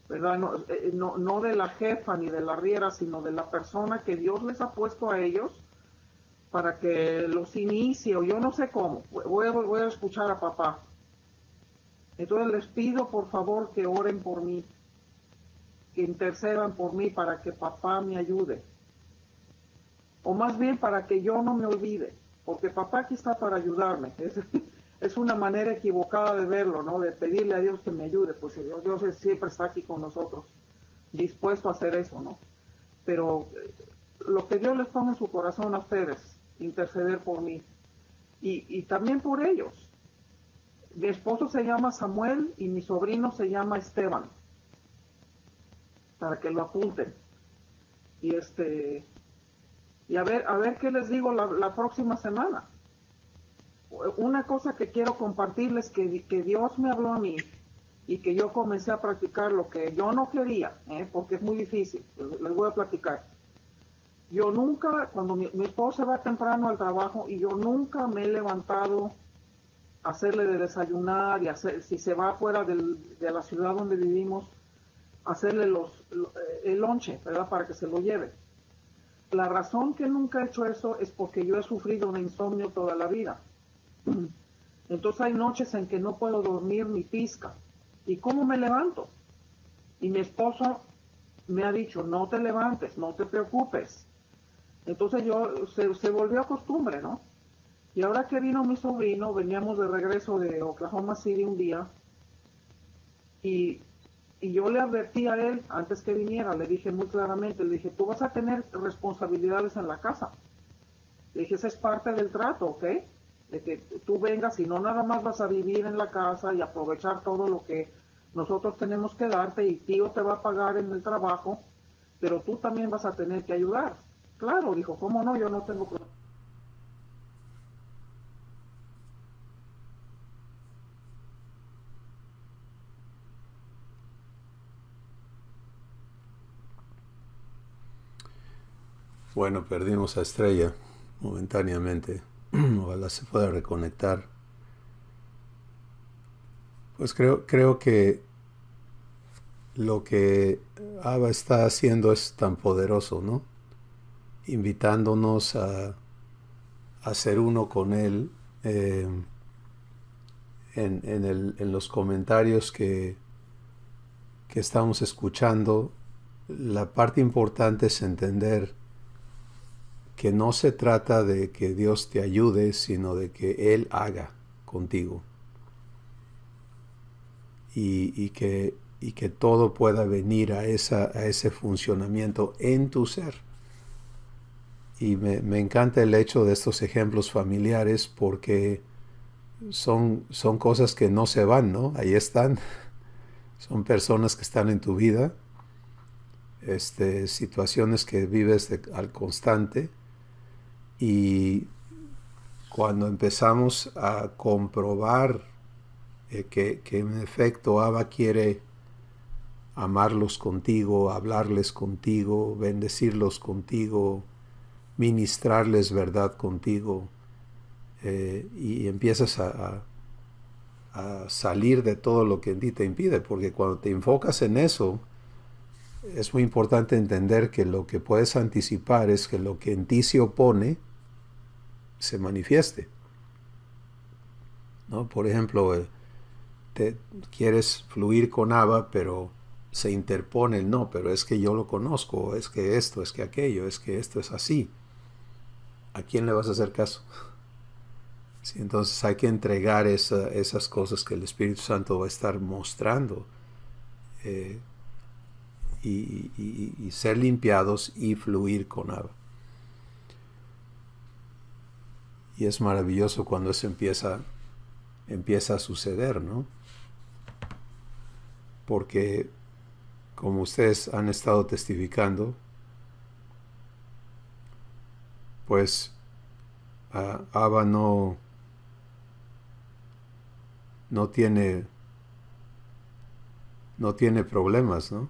¿verdad? No de la jefa ni de la riera, sino de la persona que Dios les ha puesto a ellos para que los inicie, o yo no sé cómo. Voy a escuchar a papá. Entonces les pido por favor que oren por mí, que intercedan por mí para que papá me ayude. O más bien para que yo no me olvide, porque papá aquí está para ayudarme. Es una manera equivocada de verlo, ¿no? De pedirle a Dios que me ayude, pues Dios siempre está aquí con nosotros, dispuesto a hacer eso, ¿no? Pero lo que Dios les ponga en su corazón a ustedes, interceder por mí y también por ellos. Mi esposo se llama Samuel y mi sobrino se llama Esteban, para que lo apunten. Y a ver qué les digo la próxima semana. Una cosa que quiero compartirles que Dios me habló a mí y que yo comencé a practicar lo que yo no quería, porque es muy difícil. Les voy a platicar. Yo nunca, cuando mi esposo se va temprano al trabajo, y yo nunca me he levantado a hacerle de desayunar y si se va fuera de la ciudad donde vivimos, hacerle el lonche, ¿verdad? Para que se lo lleve. La razón que nunca he hecho eso es porque yo he sufrido de insomnio toda la vida. Entonces hay noches en que no puedo dormir ni pizca. ¿Y cómo me levanto? Y mi esposo me ha dicho, no te levantes, no te preocupes. Entonces se volvió costumbre, ¿no? Y ahora que vino mi sobrino, veníamos de regreso de Oklahoma City un día, y yo le advertí a él, antes que viniera, le dije muy claramente, le dije, tú vas a tener responsabilidades en la casa. Le dije, esa es parte del trato, ¿ok? De que tú vengas y no nada más vas a vivir en la casa y aprovechar todo lo que nosotros tenemos que darte, y tío te va a pagar en el trabajo, pero tú también vas a tener que ayudar. Claro, dijo, ¿cómo no? Yo no tengo problema. Bueno, perdimos a Estrella momentáneamente. Ojalá se pueda reconectar. Pues creo que lo que Abba está haciendo es tan poderoso, ¿no? Invitándonos a ser uno con Él. En los comentarios que estamos escuchando, la parte importante es entender que no se trata de que Dios te ayude, sino de que Él haga contigo. Y que todo pueda venir a ese funcionamiento en tu ser. Y me encanta el hecho de estos ejemplos familiares, porque son cosas que no se van, ¿no? Ahí están. Son personas que están en tu vida, situaciones que vives al constante. Y cuando empezamos a comprobar que en efecto Abba quiere amarlos contigo, hablarles contigo, bendecirlos contigo, ministrarles verdad contigo, y empiezas a salir de todo lo que en ti te impide, porque cuando te enfocas en eso, es muy importante entender que lo que puedes anticipar es que lo que en ti se opone se manifieste, ¿no? Por ejemplo, te quieres fluir con Abba, pero se interpone el no, pero es que yo lo conozco, es que esto, es que aquello, es que esto es así. ¿A quién le vas a hacer caso? Sí, entonces hay que entregar esas cosas que el Espíritu Santo va a estar mostrando, y ser limpiados y fluir con Abba. Y es maravilloso cuando eso empieza a suceder, ¿no? Porque, como ustedes han estado testificando, pues Abba no tiene problemas, ¿no?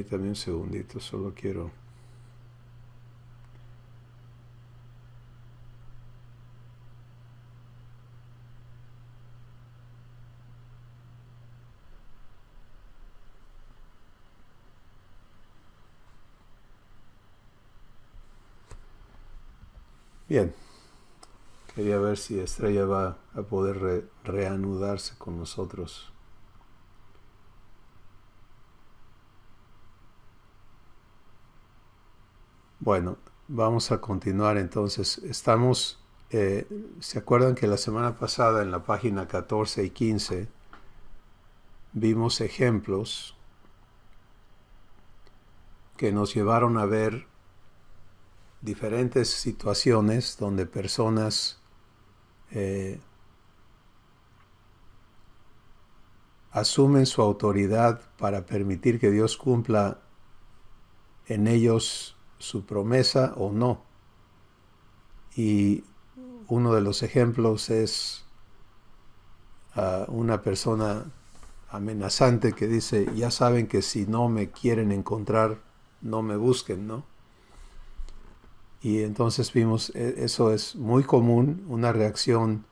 Permítame un segundito, solo quiero... Bien, quería ver si Estrella va a poder reanudarse con nosotros. Bueno, vamos a continuar entonces. Estamos, ¿se acuerdan que la semana pasada en la página 14 y 15 vimos ejemplos que nos llevaron a ver diferentes situaciones donde personas asumen su autoridad para permitir que Dios cumpla en ellos su promesa o no? Y uno de los ejemplos es una persona amenazante que dice, ya saben que si no me quieren encontrar, no me busquen, ¿no? Y entonces vimos, eso es muy común, una reacción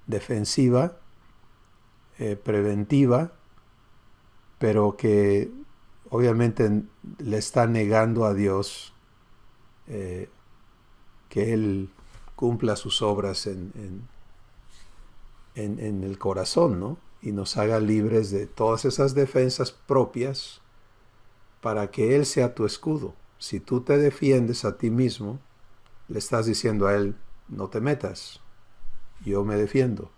defensiva, preventiva, pero que obviamente le está negando a Dios que Él cumpla sus obras en el corazón, ¿no? Y nos haga libres de todas esas defensas propias para que Él sea tu escudo. Si tú te defiendes a ti mismo, le estás diciendo a Él, no te metas, yo me defiendo.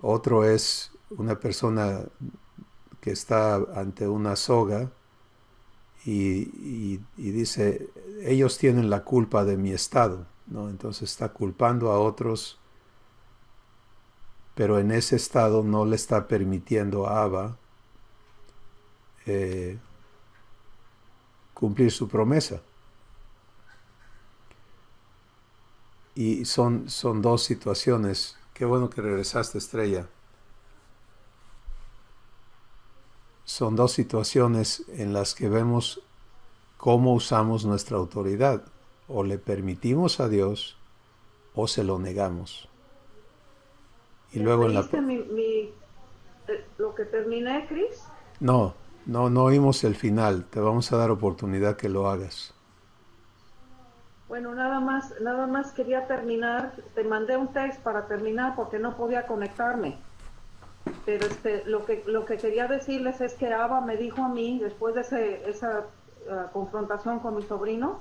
Otro es una persona que está ante una soga y dice, ellos tienen la culpa de mi estado, ¿no? Entonces está culpando a otros, pero en ese estado no le está permitiendo a Abba cumplir su promesa. Y son dos situaciones. Qué bueno que regresaste, Estrella. Son dos situaciones en las que vemos cómo usamos nuestra autoridad. O le permitimos a Dios o se lo negamos. Y luego en la... lo que terminé, Chris? No oímos el final. Te vamos a dar oportunidad que lo hagas. Bueno, nada más quería terminar. Te mandé un text para terminar porque no podía conectarme. Pero lo que quería decirles es que Abba me dijo a mí, después de esa confrontación con mi sobrino,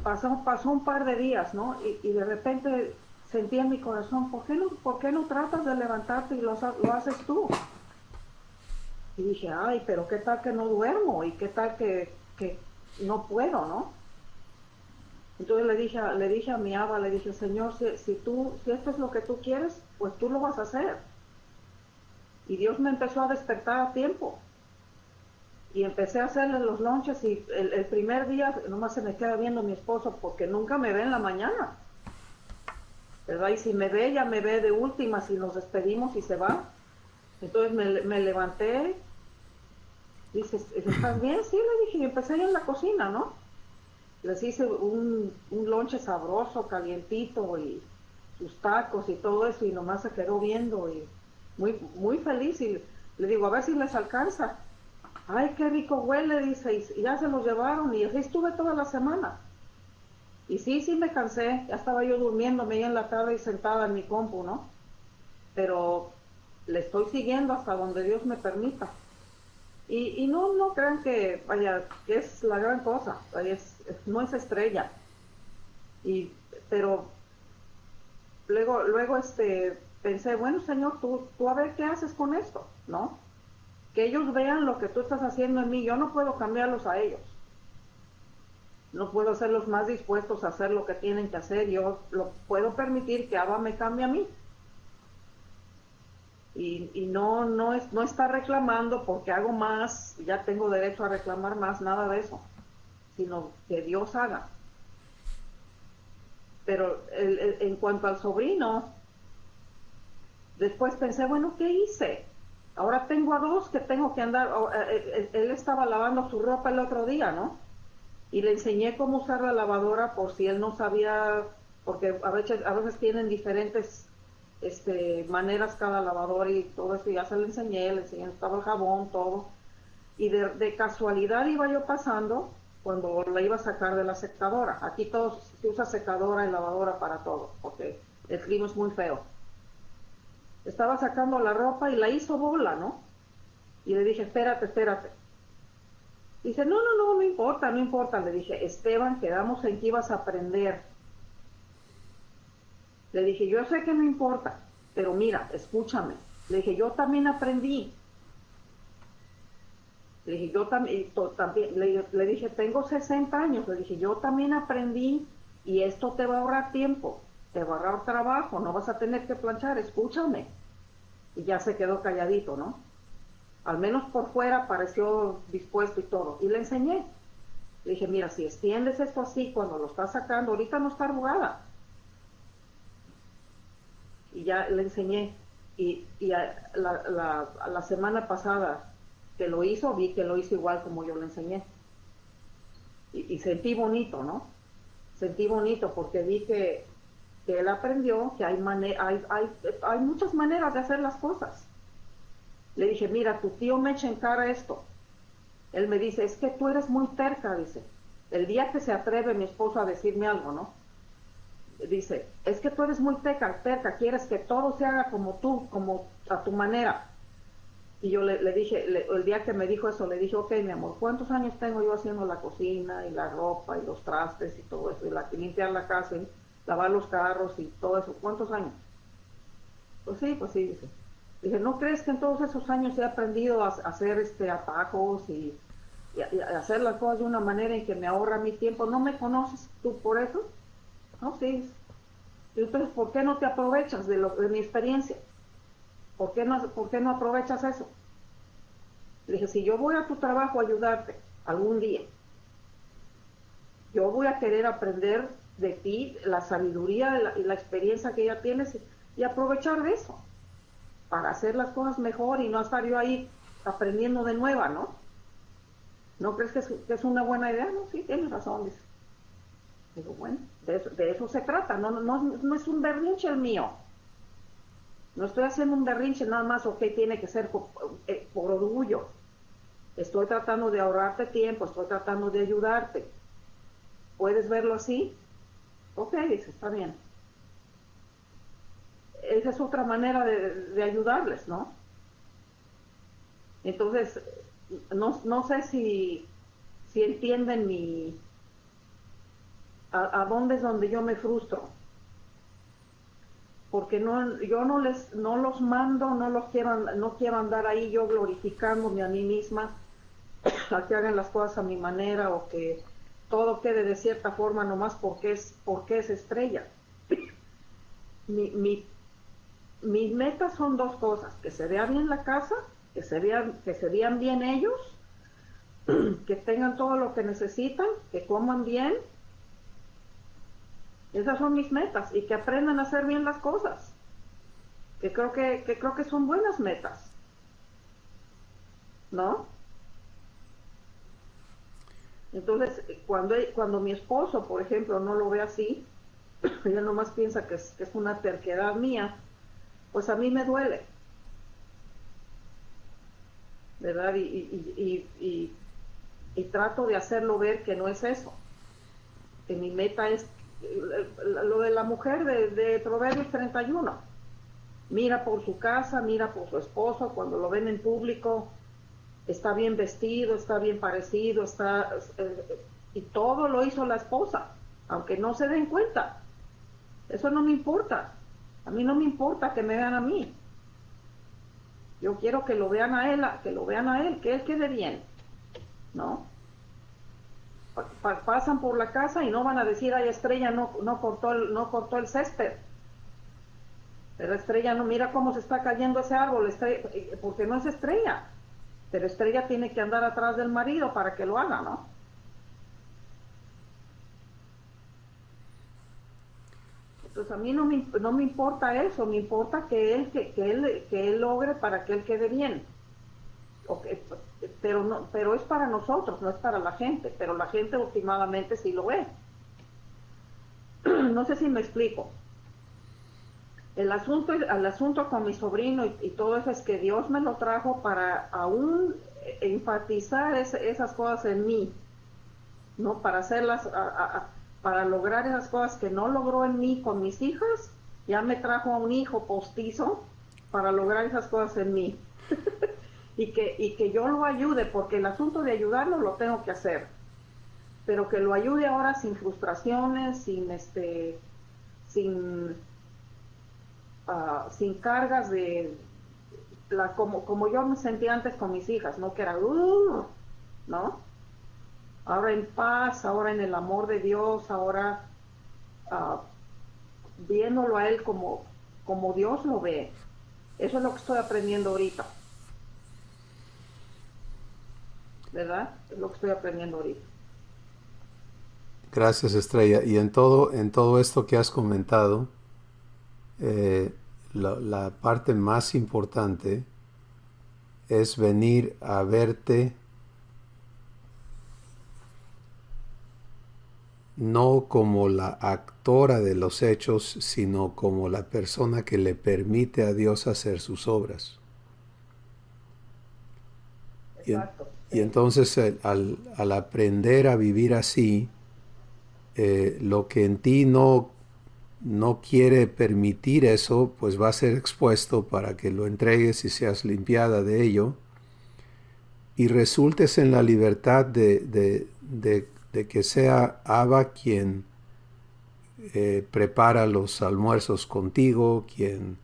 pasó un par de días, ¿no? Y de repente sentí en mi corazón, ¿por qué no tratas de levantarte y lo haces tú? Y dije, ay, pero qué tal que no duermo y qué tal que no puedo, ¿no? Entonces le dije a mi Abba, le dije, Señor, si esto es lo que tú quieres, pues tú lo vas a hacer. Y Dios me empezó a despertar a tiempo. Y empecé a hacerle los lunches y el primer día nomás se me queda viendo mi esposo porque nunca me ve en la mañana, ¿verdad? Y si me ve, ya me ve de últimas y nos despedimos y se va. Entonces me levanté, dice, ¿estás bien? Sí, le dije, y empecé ahí en la cocina, ¿no? Les hice un lonche sabroso, calientito y sus tacos y todo eso y nomás se quedó viendo y muy, muy feliz y le digo, a ver si les alcanza. Ay, qué rico huele, dice, y ya se los llevaron y así estuve toda la semana. Y sí me cansé, ya estaba yo durmiéndome ahí en la tarde y sentada en mi compu, ¿no? Pero le estoy siguiendo hasta donde Dios me permita. Y no crean que, vaya, que es la gran cosa, vaya, no es estrella. Pero luego pensé, bueno, Señor, tú a ver qué haces con esto, ¿no? Que ellos vean lo que tú estás haciendo en mí. Yo no puedo cambiarlos a ellos. No puedo hacerlos más dispuestos a hacer lo que tienen que hacer. Yo lo puedo permitir que Abba me cambie a mí. Y no está reclamando porque hago más, ya tengo derecho a reclamar más, nada de eso. Sino que Dios haga. Pero en cuanto al sobrino, después pensé, bueno, ¿qué hice? Ahora tengo a dos que tengo que andar, él estaba lavando su ropa el otro día, ¿no? Y le enseñé cómo usar la lavadora por si él no sabía, porque a veces tienen diferentes maneras cada lavadora y todo eso, y ya se le enseñé estaba el jabón, todo. Y de casualidad iba yo pasando cuando la iba a sacar de la secadora. Aquí todos se usa secadora y lavadora para todo, porque el clima es muy feo. Estaba sacando la ropa y la hizo bola, ¿no? Y le dije, espérate. Dice, no importa, no importa. Le dije, Esteban, quedamos en que ibas a aprender. Le dije, yo sé que no importa, pero mira, escúchame. Le dije, yo también aprendí. Le dije, yo también, le dije, tengo 60 años. Le dije, yo también aprendí y esto te va a ahorrar tiempo, te va a ahorrar trabajo, no vas a tener que planchar, escúchame. Y ya se quedó calladito, ¿no? Al menos por fuera pareció dispuesto y todo. Y le enseñé. Le dije, mira, si extiendes esto así cuando lo estás sacando, ahorita no está arrugada. Y ya le enseñé. Y la semana pasada que lo hizo, vi que lo hizo igual como yo le enseñé. Y sentí bonito, ¿no? Sentí bonito porque vi que él aprendió que hay muchas maneras de hacer las cosas. Le dije, mira, tu tío me echa en cara esto. Él me dice, es que tú eres muy terca, dice. El día que se atreve mi esposo a decirme algo, ¿no? Dice, es que tú eres muy terca, quieres que todo se haga como tú, como a tu manera. Y yo le dije, el día que me dijo eso, le dije, ok, mi amor, ¿cuántos años tengo yo haciendo la cocina y la ropa y los trastes y todo eso, y limpiar la casa y lavar los carros y todo eso? ¿Cuántos años? Pues sí, dice. Dije, ¿no crees que en todos esos años he aprendido a hacer atajos y a hacer las cosas de una manera en que me ahorra mi tiempo? ¿No me conoces tú por eso? No, sí. Entonces, ¿por qué no te aprovechas de mi experiencia? ¿Por qué no aprovechas eso? Le dije, si yo voy a tu trabajo a ayudarte algún día, yo voy a querer aprender de ti la sabiduría y la experiencia que ya tienes y aprovechar de eso para hacer las cosas mejor y no estar yo ahí aprendiendo de nueva, ¿no? ¿No crees que es una buena idea? No, sí, tienes razón, dice. Digo, bueno, de eso se trata, no es un berrinche el mío. No estoy haciendo un berrinche nada más, ok, tiene que ser por orgullo. Estoy tratando de ahorrarte tiempo, estoy tratando de ayudarte. ¿Puedes verlo así? Ok, dice, está bien. Esa es otra manera de ayudarles, ¿no? Entonces, no sé si entienden a dónde es donde yo me frustro. Porque yo no los mando, no quiero andar ahí yo glorificándome a mí misma, a que hagan las cosas a mi manera o que todo quede de cierta forma nomás porque es estrella. Mis metas son dos cosas: que se vea bien la casa, que se vean bien ellos, que tengan todo lo que necesitan, que coman bien. Esas son mis metas, y que aprendan a hacer bien las cosas, que creo que son buenas metas, ¿no? Entonces, cuando mi esposo, por ejemplo, no lo ve así, ella nomás piensa que es una terquedad mía, pues a mí me duele, ¿verdad? Y trato de hacerlo ver que no es eso, que mi meta es lo de la mujer de Proverbios 31. Mira por su casa, mira por su esposo, cuando lo ven en público, está bien vestido, está bien parecido, y todo lo hizo la esposa, aunque no se den cuenta. Eso no me importa. A mí no me importa que me vean a mí. Yo quiero que lo vean a él, que él quede bien, ¿no? Pasan por la casa y no van a decir, ay, Estrella no cortó el césped. Pero Estrella no, mira cómo se está cayendo ese árbol, porque no es Estrella. Pero Estrella tiene que andar atrás del marido para que lo haga, ¿no? Pues a mí no me importa eso, me importa que él logre para que él quede bien. Okay, pero es para nosotros, no es para la gente, pero la gente últimamente sí lo ve. No sé si me explico. El asunto con mi sobrino y todo eso es que Dios me lo trajo para aún enfatizar esas cosas en mí, ¿no? Para hacerlas, para lograr esas cosas que no logró en mí con mis hijas, ya me trajo a un hijo postizo para lograr esas cosas en mí. y que yo lo ayude, porque el asunto de ayudarlo lo tengo que hacer, pero que lo ayude ahora sin frustraciones, sin cargas como yo me sentía antes con mis hijas, ¿no? Que era, ¿no? Ahora en paz, ahora en el amor de Dios, ahora viéndolo a Él como Dios lo ve. Eso es lo que estoy aprendiendo ahorita. ¿Verdad? Es lo que estoy aprendiendo ahorita. Gracias, Estrella. Y en todo esto que has comentado, la parte más importante es venir a verte no como la actora de los hechos, sino como la persona que le permite a Dios hacer sus obras. Exacto. Y entonces al aprender a vivir así, lo que en ti no quiere permitir eso, pues va a ser expuesto para que lo entregues y seas limpiada de ello y resultes en la libertad de que sea Abba quien prepara los almuerzos contigo, quien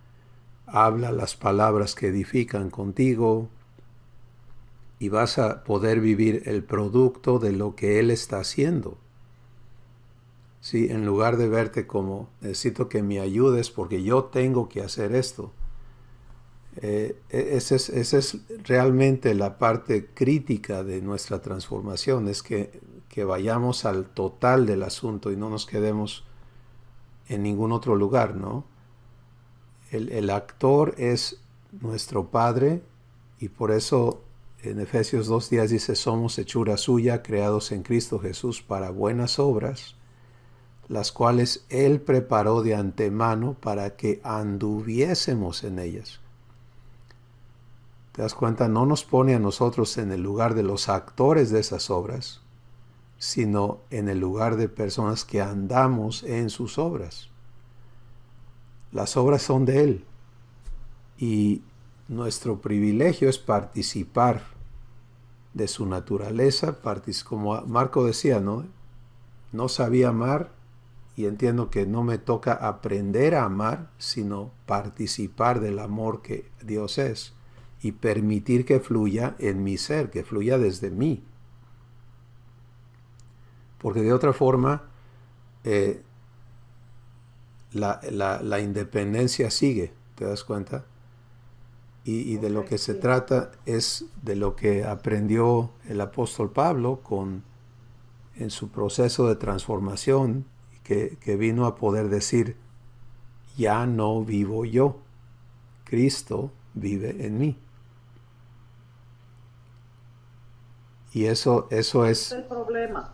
habla las palabras que edifican contigo, y vas a poder vivir el producto de lo que Él está haciendo. ¿Sí? En lugar de verte como necesito que me ayudes porque yo tengo que hacer esto. Esa es realmente la parte crítica de nuestra transformación, es que vayamos al total del asunto y no nos quedemos en ningún otro lugar, ¿no? El actor es nuestro Padre, y por eso en Efesios 2:10 dice: somos hechura suya, creados en Cristo Jesús para buenas obras, las cuales Él preparó de antemano para que anduviésemos en ellas. ¿Te das cuenta? No nos pone a nosotros en el lugar de los actores de esas obras, sino en el lugar de personas que andamos en sus obras. Las obras son de Él, y nuestro privilegio es participar de su naturaleza, como Marco decía, ¿no? No sabía amar, y entiendo que no me toca aprender a amar, sino participar del amor que Dios es y permitir que fluya en mi ser, que fluya desde mí. Porque de otra forma, la independencia sigue, ¿te das cuenta? Y de lo que se trata es de lo que aprendió el apóstol Pablo en su proceso de transformación, que vino a poder decir: ya no vivo yo, Cristo vive en mí. Y eso es... Ahí está el problema.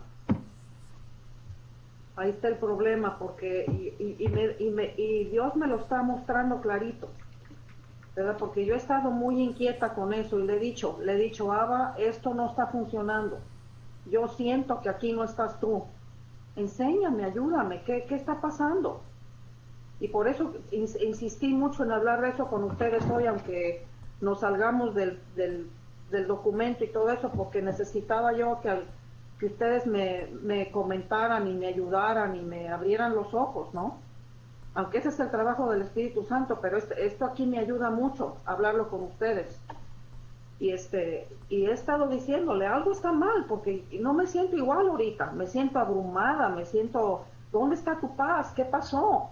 Ahí está el problema, porque y Dios me lo está mostrando clarito, ¿verdad? Porque yo he estado muy inquieta con eso y le he dicho, Abba, esto no está funcionando. Yo siento que aquí no estás tú. Enséñame, ayúdame, ¿qué está pasando? Y por eso insistí mucho en hablar de eso con ustedes hoy, aunque nos salgamos del documento y todo eso, porque necesitaba yo que ustedes me comentaran y me ayudaran y me abrieran los ojos, ¿no? Aunque ese es el trabajo del Espíritu Santo, pero esto aquí me ayuda mucho, hablarlo con ustedes. Y he estado diciéndole, algo está mal, porque no me siento igual ahorita, me siento abrumada, ¿dónde está tu paz? ¿Qué pasó?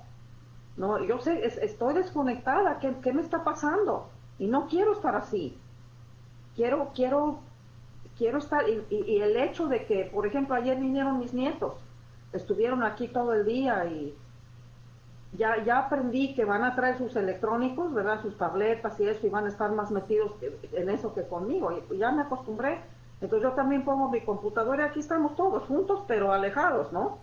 No, yo sé, estoy desconectada, ¿qué me está pasando? Y no quiero estar así. Quiero estar, y el hecho de que, por ejemplo, ayer vinieron mis nietos, estuvieron aquí todo el día ya aprendí que van a traer sus electrónicos, ¿verdad? Sus tabletas y eso, y van a estar más metidos en eso que conmigo. Y ya me acostumbré. Entonces yo también pongo mi computadora y aquí estamos todos juntos, pero alejados, ¿no?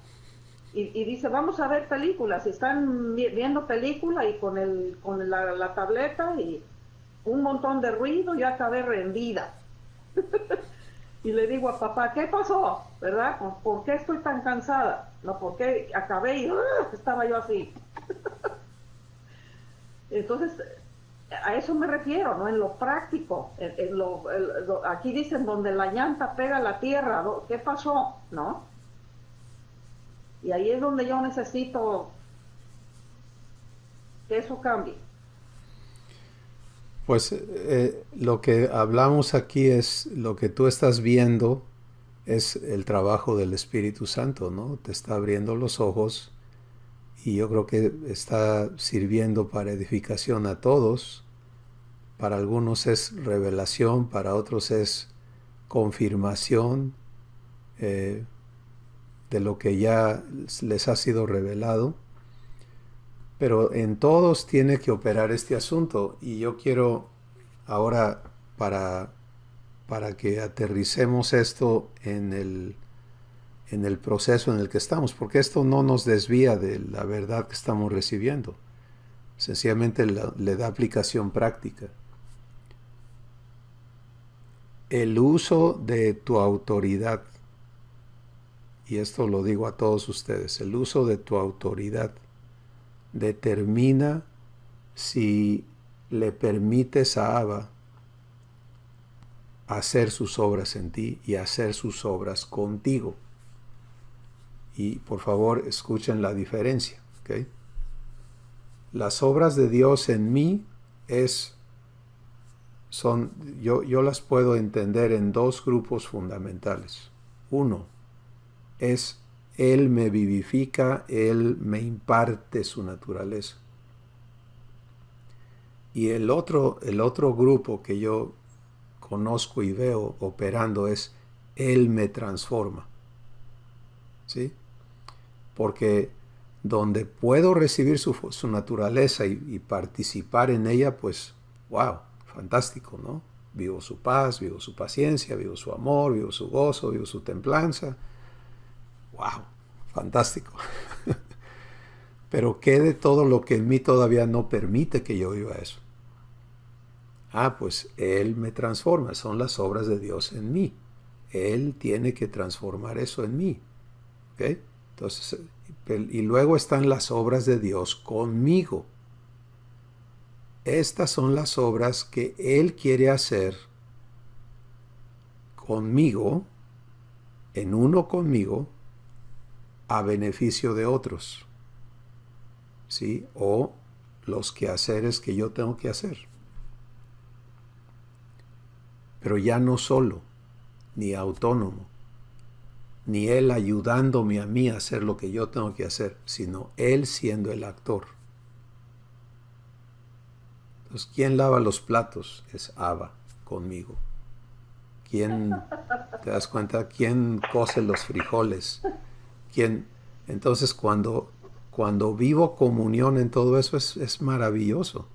Y dice, vamos a ver películas. Y están viendo película y con la tableta y un montón de ruido, yo acabé rendida. Y le digo a papá, ¿qué pasó? ¿Verdad? ¿Por qué estoy tan cansada? No, porque acabé y estaba yo así. Entonces, a eso me refiero, ¿no? En lo práctico. Aquí dicen donde la llanta pega la tierra, ¿no? ¿Qué pasó? ¿No? Y ahí es donde yo necesito que eso cambie. Pues lo que hablamos aquí es lo que tú estás viendo es el trabajo del Espíritu Santo, ¿no? Te está abriendo los ojos y yo creo que está sirviendo para edificación a todos. Para algunos es revelación, para otros es confirmación de lo que ya les ha sido revelado. Pero en todos tiene que operar este asunto y yo quiero ahora para que aterricemos esto en el proceso en el que estamos, porque esto no nos desvía de la verdad que estamos recibiendo, sencillamente le da aplicación práctica. El uso de tu autoridad, y esto lo digo a todos ustedes, el uso de tu autoridad determina si le permites a Abba hacer sus obras en ti y hacer sus obras contigo. Y por favor escuchen la diferencia, ¿ok? Las obras de Dios en mí yo las puedo entender en dos grupos fundamentales. Uno es Él me vivifica, Él me imparte su naturaleza. Y el otro grupo que yo conozco y veo operando es Él me transforma. ¿Sí? Porque donde puedo recibir su naturaleza y participar en ella, pues, wow, fantástico, ¿no? Vivo su paz, vivo su paciencia, vivo su amor, vivo su gozo, vivo su templanza. ¡Wow! Fantástico. Pero ¿qué de todo lo que en mí todavía no permite que yo viva eso? Pues Él me transforma. Son las obras de Dios en mí. Él tiene que transformar eso en mí. ¿Ok? Entonces, y luego están las obras de Dios conmigo. Estas son las obras que Él quiere hacer conmigo, en uno conmigo, a beneficio de otros, ¿sí? O los quehaceres que yo tengo que hacer. Pero ya no solo, ni autónomo, ni Él ayudándome a mí a hacer lo que yo tengo que hacer, sino Él siendo el actor. Entonces, ¿quién lava los platos? Es Abba conmigo. ¿Quién, te das cuenta? ¿Quién cose los frijoles? Entonces cuando vivo comunión en todo eso es maravilloso,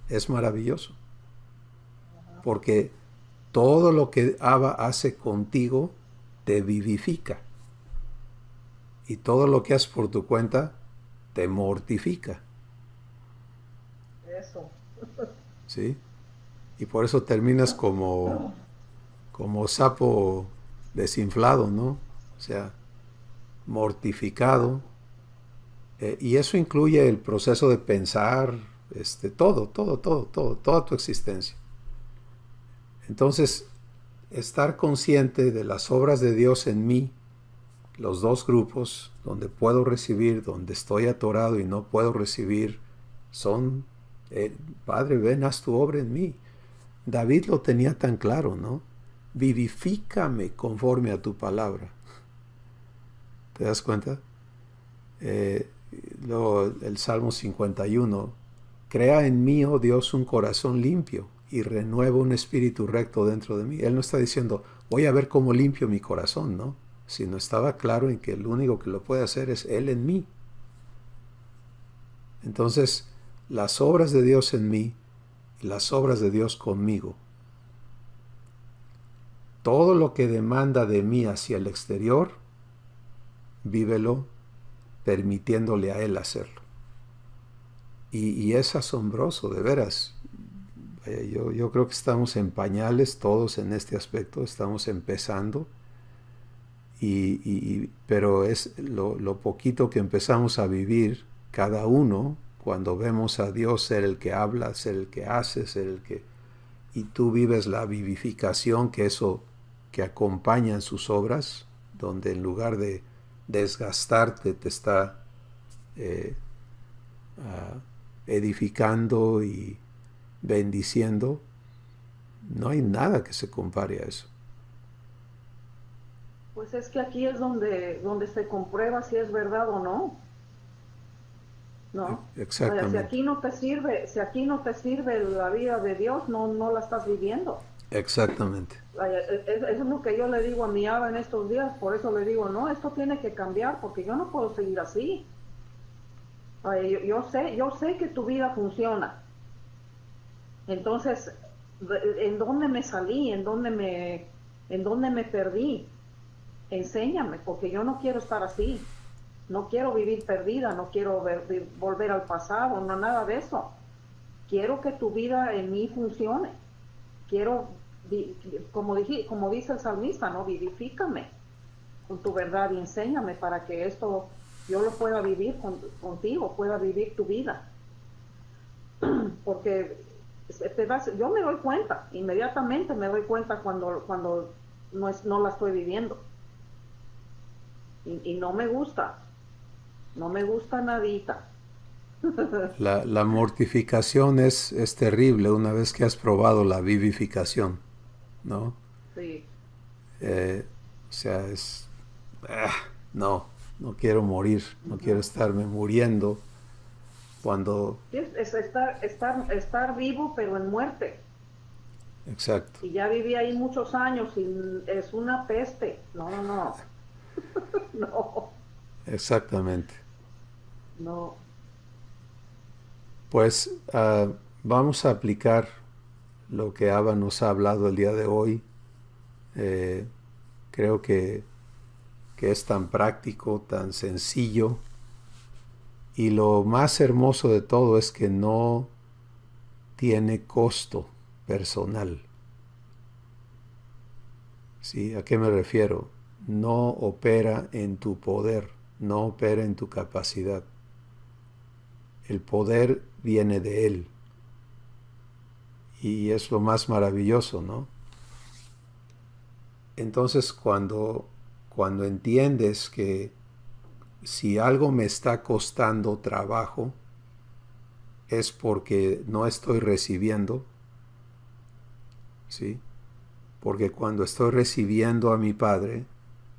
es maravilloso, porque todo lo que Abba hace contigo te vivifica y todo lo que haces por tu cuenta te mortifica. Eso. ¿Sí? Y por eso terminas como sapo desinflado, ¿no? O sea, mortificado, y eso incluye el proceso de pensar, toda tu existencia. Entonces, estar consciente de las obras de Dios en mí, los dos grupos, donde puedo recibir, donde estoy atorado y no puedo recibir, son, Padre, ven, haz tu obra en mí. David lo tenía tan claro, ¿no? Vivifícame conforme a tu palabra. ¿Te das cuenta? Luego el Salmo 51, crea en mí, oh Dios, un corazón limpio y renueva un espíritu recto dentro de mí. Él no está diciendo, voy a ver cómo limpio mi corazón, ¿no? Sino estaba claro en que el único que lo puede hacer es Él en mí. Entonces, las obras de Dios en mí y las obras de Dios conmigo, todo lo que demanda de mí hacia el exterior, vívelo permitiéndole a Él hacerlo. Y es asombroso, de veras. Yo creo que estamos en pañales todos en este aspecto, estamos empezando, pero es lo poquito que empezamos a vivir cada uno cuando vemos a Dios ser el que habla, ser el que hace, ser el que... Y tú vives la vivificación que eso que acompaña en sus obras, donde en lugar de desgastarte te está edificando y bendiciendo. No hay nada que se compare a eso. Pues es que aquí es donde se comprueba si es verdad o no. ¿No? Exactamente. O sea, si aquí no te sirve la vida de Dios, no la estás viviendo. Exactamente. Eso es lo que yo le digo a mi Abba en estos días, por eso le digo, no, esto tiene que cambiar, porque yo no puedo seguir así. Yo sé que tu vida funciona. Entonces, ¿en dónde me salí? ¿En dónde me perdí? Enséñame, porque yo no quiero estar así. No quiero vivir perdida, no quiero volver al pasado, no nada de eso. Quiero que tu vida en mí funcione. Quiero, como dice el salmista, ¿no? Vivifícame con tu verdad y enséñame para que esto yo lo pueda vivir contigo, pueda vivir tu vida. Porque yo me doy cuenta, inmediatamente me doy cuenta cuando no la estoy viviendo. Y no me gusta nadita. La mortificación es terrible una vez que has probado la vivificación, ¿no? Sí. O sea, no quiero morir, no quiero estarme muriendo cuando... Es estar vivo pero en muerte. Exacto. Y ya viví ahí muchos años y es una peste. No. No. Exactamente. No. Pues vamos a aplicar lo que Abba nos ha hablado el día de hoy. Creo que es tan práctico, tan sencillo. Y lo más hermoso de todo es que no tiene costo personal. ¿Sí? ¿A qué me refiero? No opera en tu poder, no opera en tu capacidad. El poder viene de Él. Y es lo más maravilloso, ¿no? Entonces, cuando entiendes que si algo me está costando trabajo, es porque no estoy recibiendo, ¿sí? Porque cuando estoy recibiendo a mi Padre,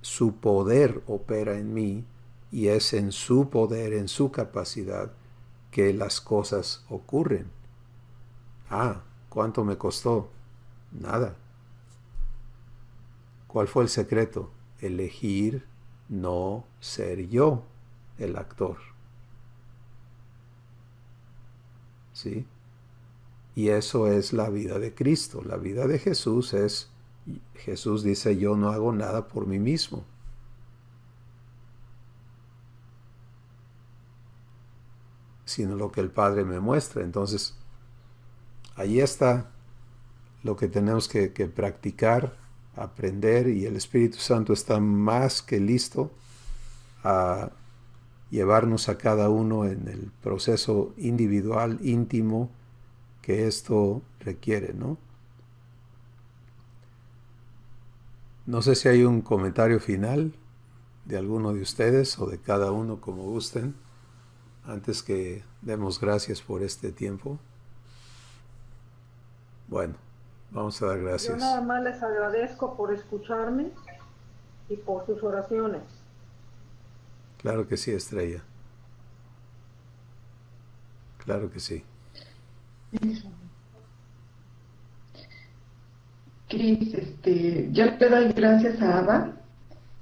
su poder opera en mí y es en su poder, en su capacidad, que las cosas ocurren. ¿Cuánto me costó? Nada. ¿Cuál fue el secreto? Elegir no ser yo el actor. ¿Sí? Y eso es la vida de Cristo. La vida de Jesús es, Jesús dice, yo no hago nada por mí mismo. Sino lo que el Padre me muestra. Entonces, ahí está lo que tenemos que practicar, aprender, y el Espíritu Santo está más que listo a llevarnos a cada uno en el proceso individual, íntimo, que esto requiere, ¿no? No sé si hay un comentario final de alguno de ustedes o de cada uno, como gusten, antes que demos gracias por este tiempo. Bueno, vamos a dar gracias. Yo nada más les agradezco por escucharme y por sus oraciones. Claro que sí, Estrella. Claro que sí. Cris, yo le doy gracias a Abba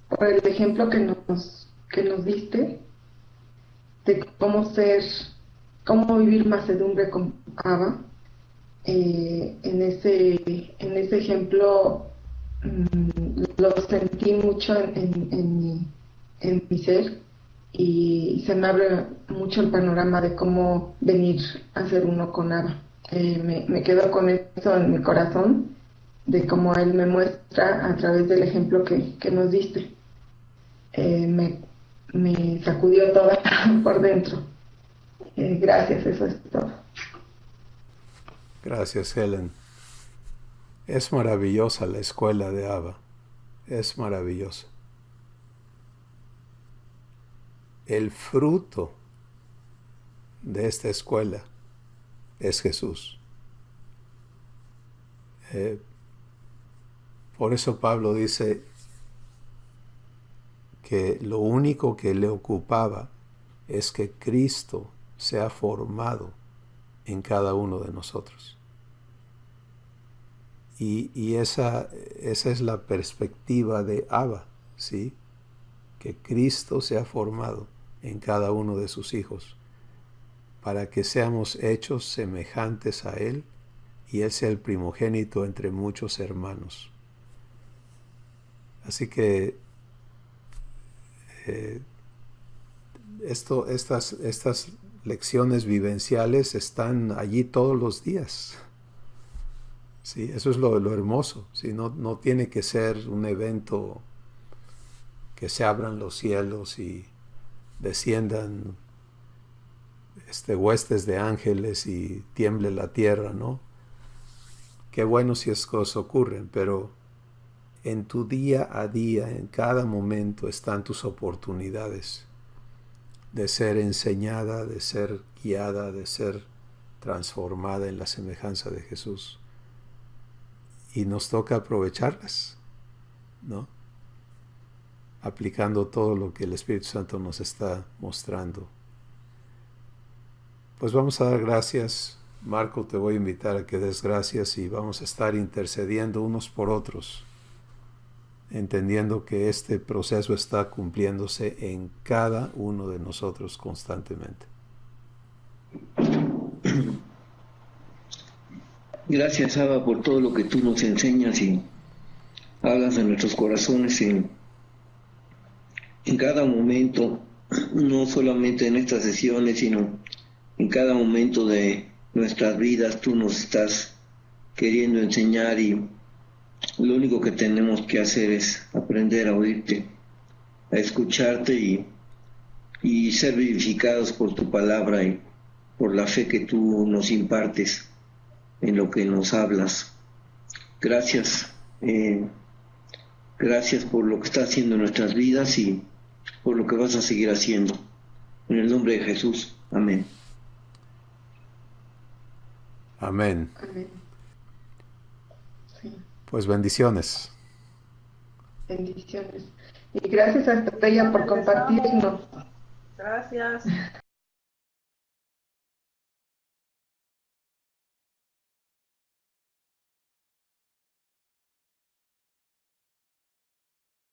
por el ejemplo que nos diste de cómo ser cómo vivir mansedumbre con Abba. En ese ejemplo lo sentí mucho en mi ser, y se me abre mucho el panorama de cómo venir a ser uno con Abba. Me quedo con eso en mi corazón, de cómo Él me muestra a través del ejemplo que nos diste. Me sacudió toda por dentro. Gracias, eso es todo. Gracias, Helen. Es maravillosa la escuela de Abba. Es maravillosa. El fruto de esta escuela es Jesús. Por eso Pablo dice que lo único que le ocupaba es que Cristo sea formado en cada uno de nosotros. Y esa es la perspectiva de Abba, ¿sí? Que Cristo sea formado en cada uno de sus hijos, para que seamos hechos semejantes a Él, y Él sea el primogénito entre muchos hermanos. Así que estas lecciones vivenciales están allí todos los días. Sí, eso es lo hermoso. ¿Sí? No tiene que ser un evento que se abran los cielos y desciendan huestes de ángeles y tiemble la tierra, ¿no? Qué bueno si esas cosas ocurren, pero en tu día a día, en cada momento, están tus oportunidades de ser enseñada, de ser guiada, de ser transformada en la semejanza de Jesús. Y nos toca aprovecharlas, ¿no? Aplicando todo lo que el Espíritu Santo nos está mostrando. Pues vamos a dar gracias. Marco, te voy a invitar a que des gracias, y vamos a estar intercediendo unos por otros, entendiendo que este proceso está cumpliéndose en cada uno de nosotros constantemente. Gracias, Abba, por todo lo que tú nos enseñas y hablas de nuestros corazones en cada momento, no solamente en estas sesiones, sino en cada momento de nuestras vidas. Tú nos estás queriendo enseñar, y lo único que tenemos que hacer es aprender a oírte, a escucharte y ser vivificados por tu palabra y por la fe que tú nos impartes en lo que nos hablas. Gracias, gracias por lo que estás haciendo en nuestras vidas y por lo que vas a seguir haciendo. En el nombre de Jesús. Amén. Amén. Amén. Sí. Pues bendiciones. Bendiciones. Y gracias a Estrella por compartirnos. Gracias.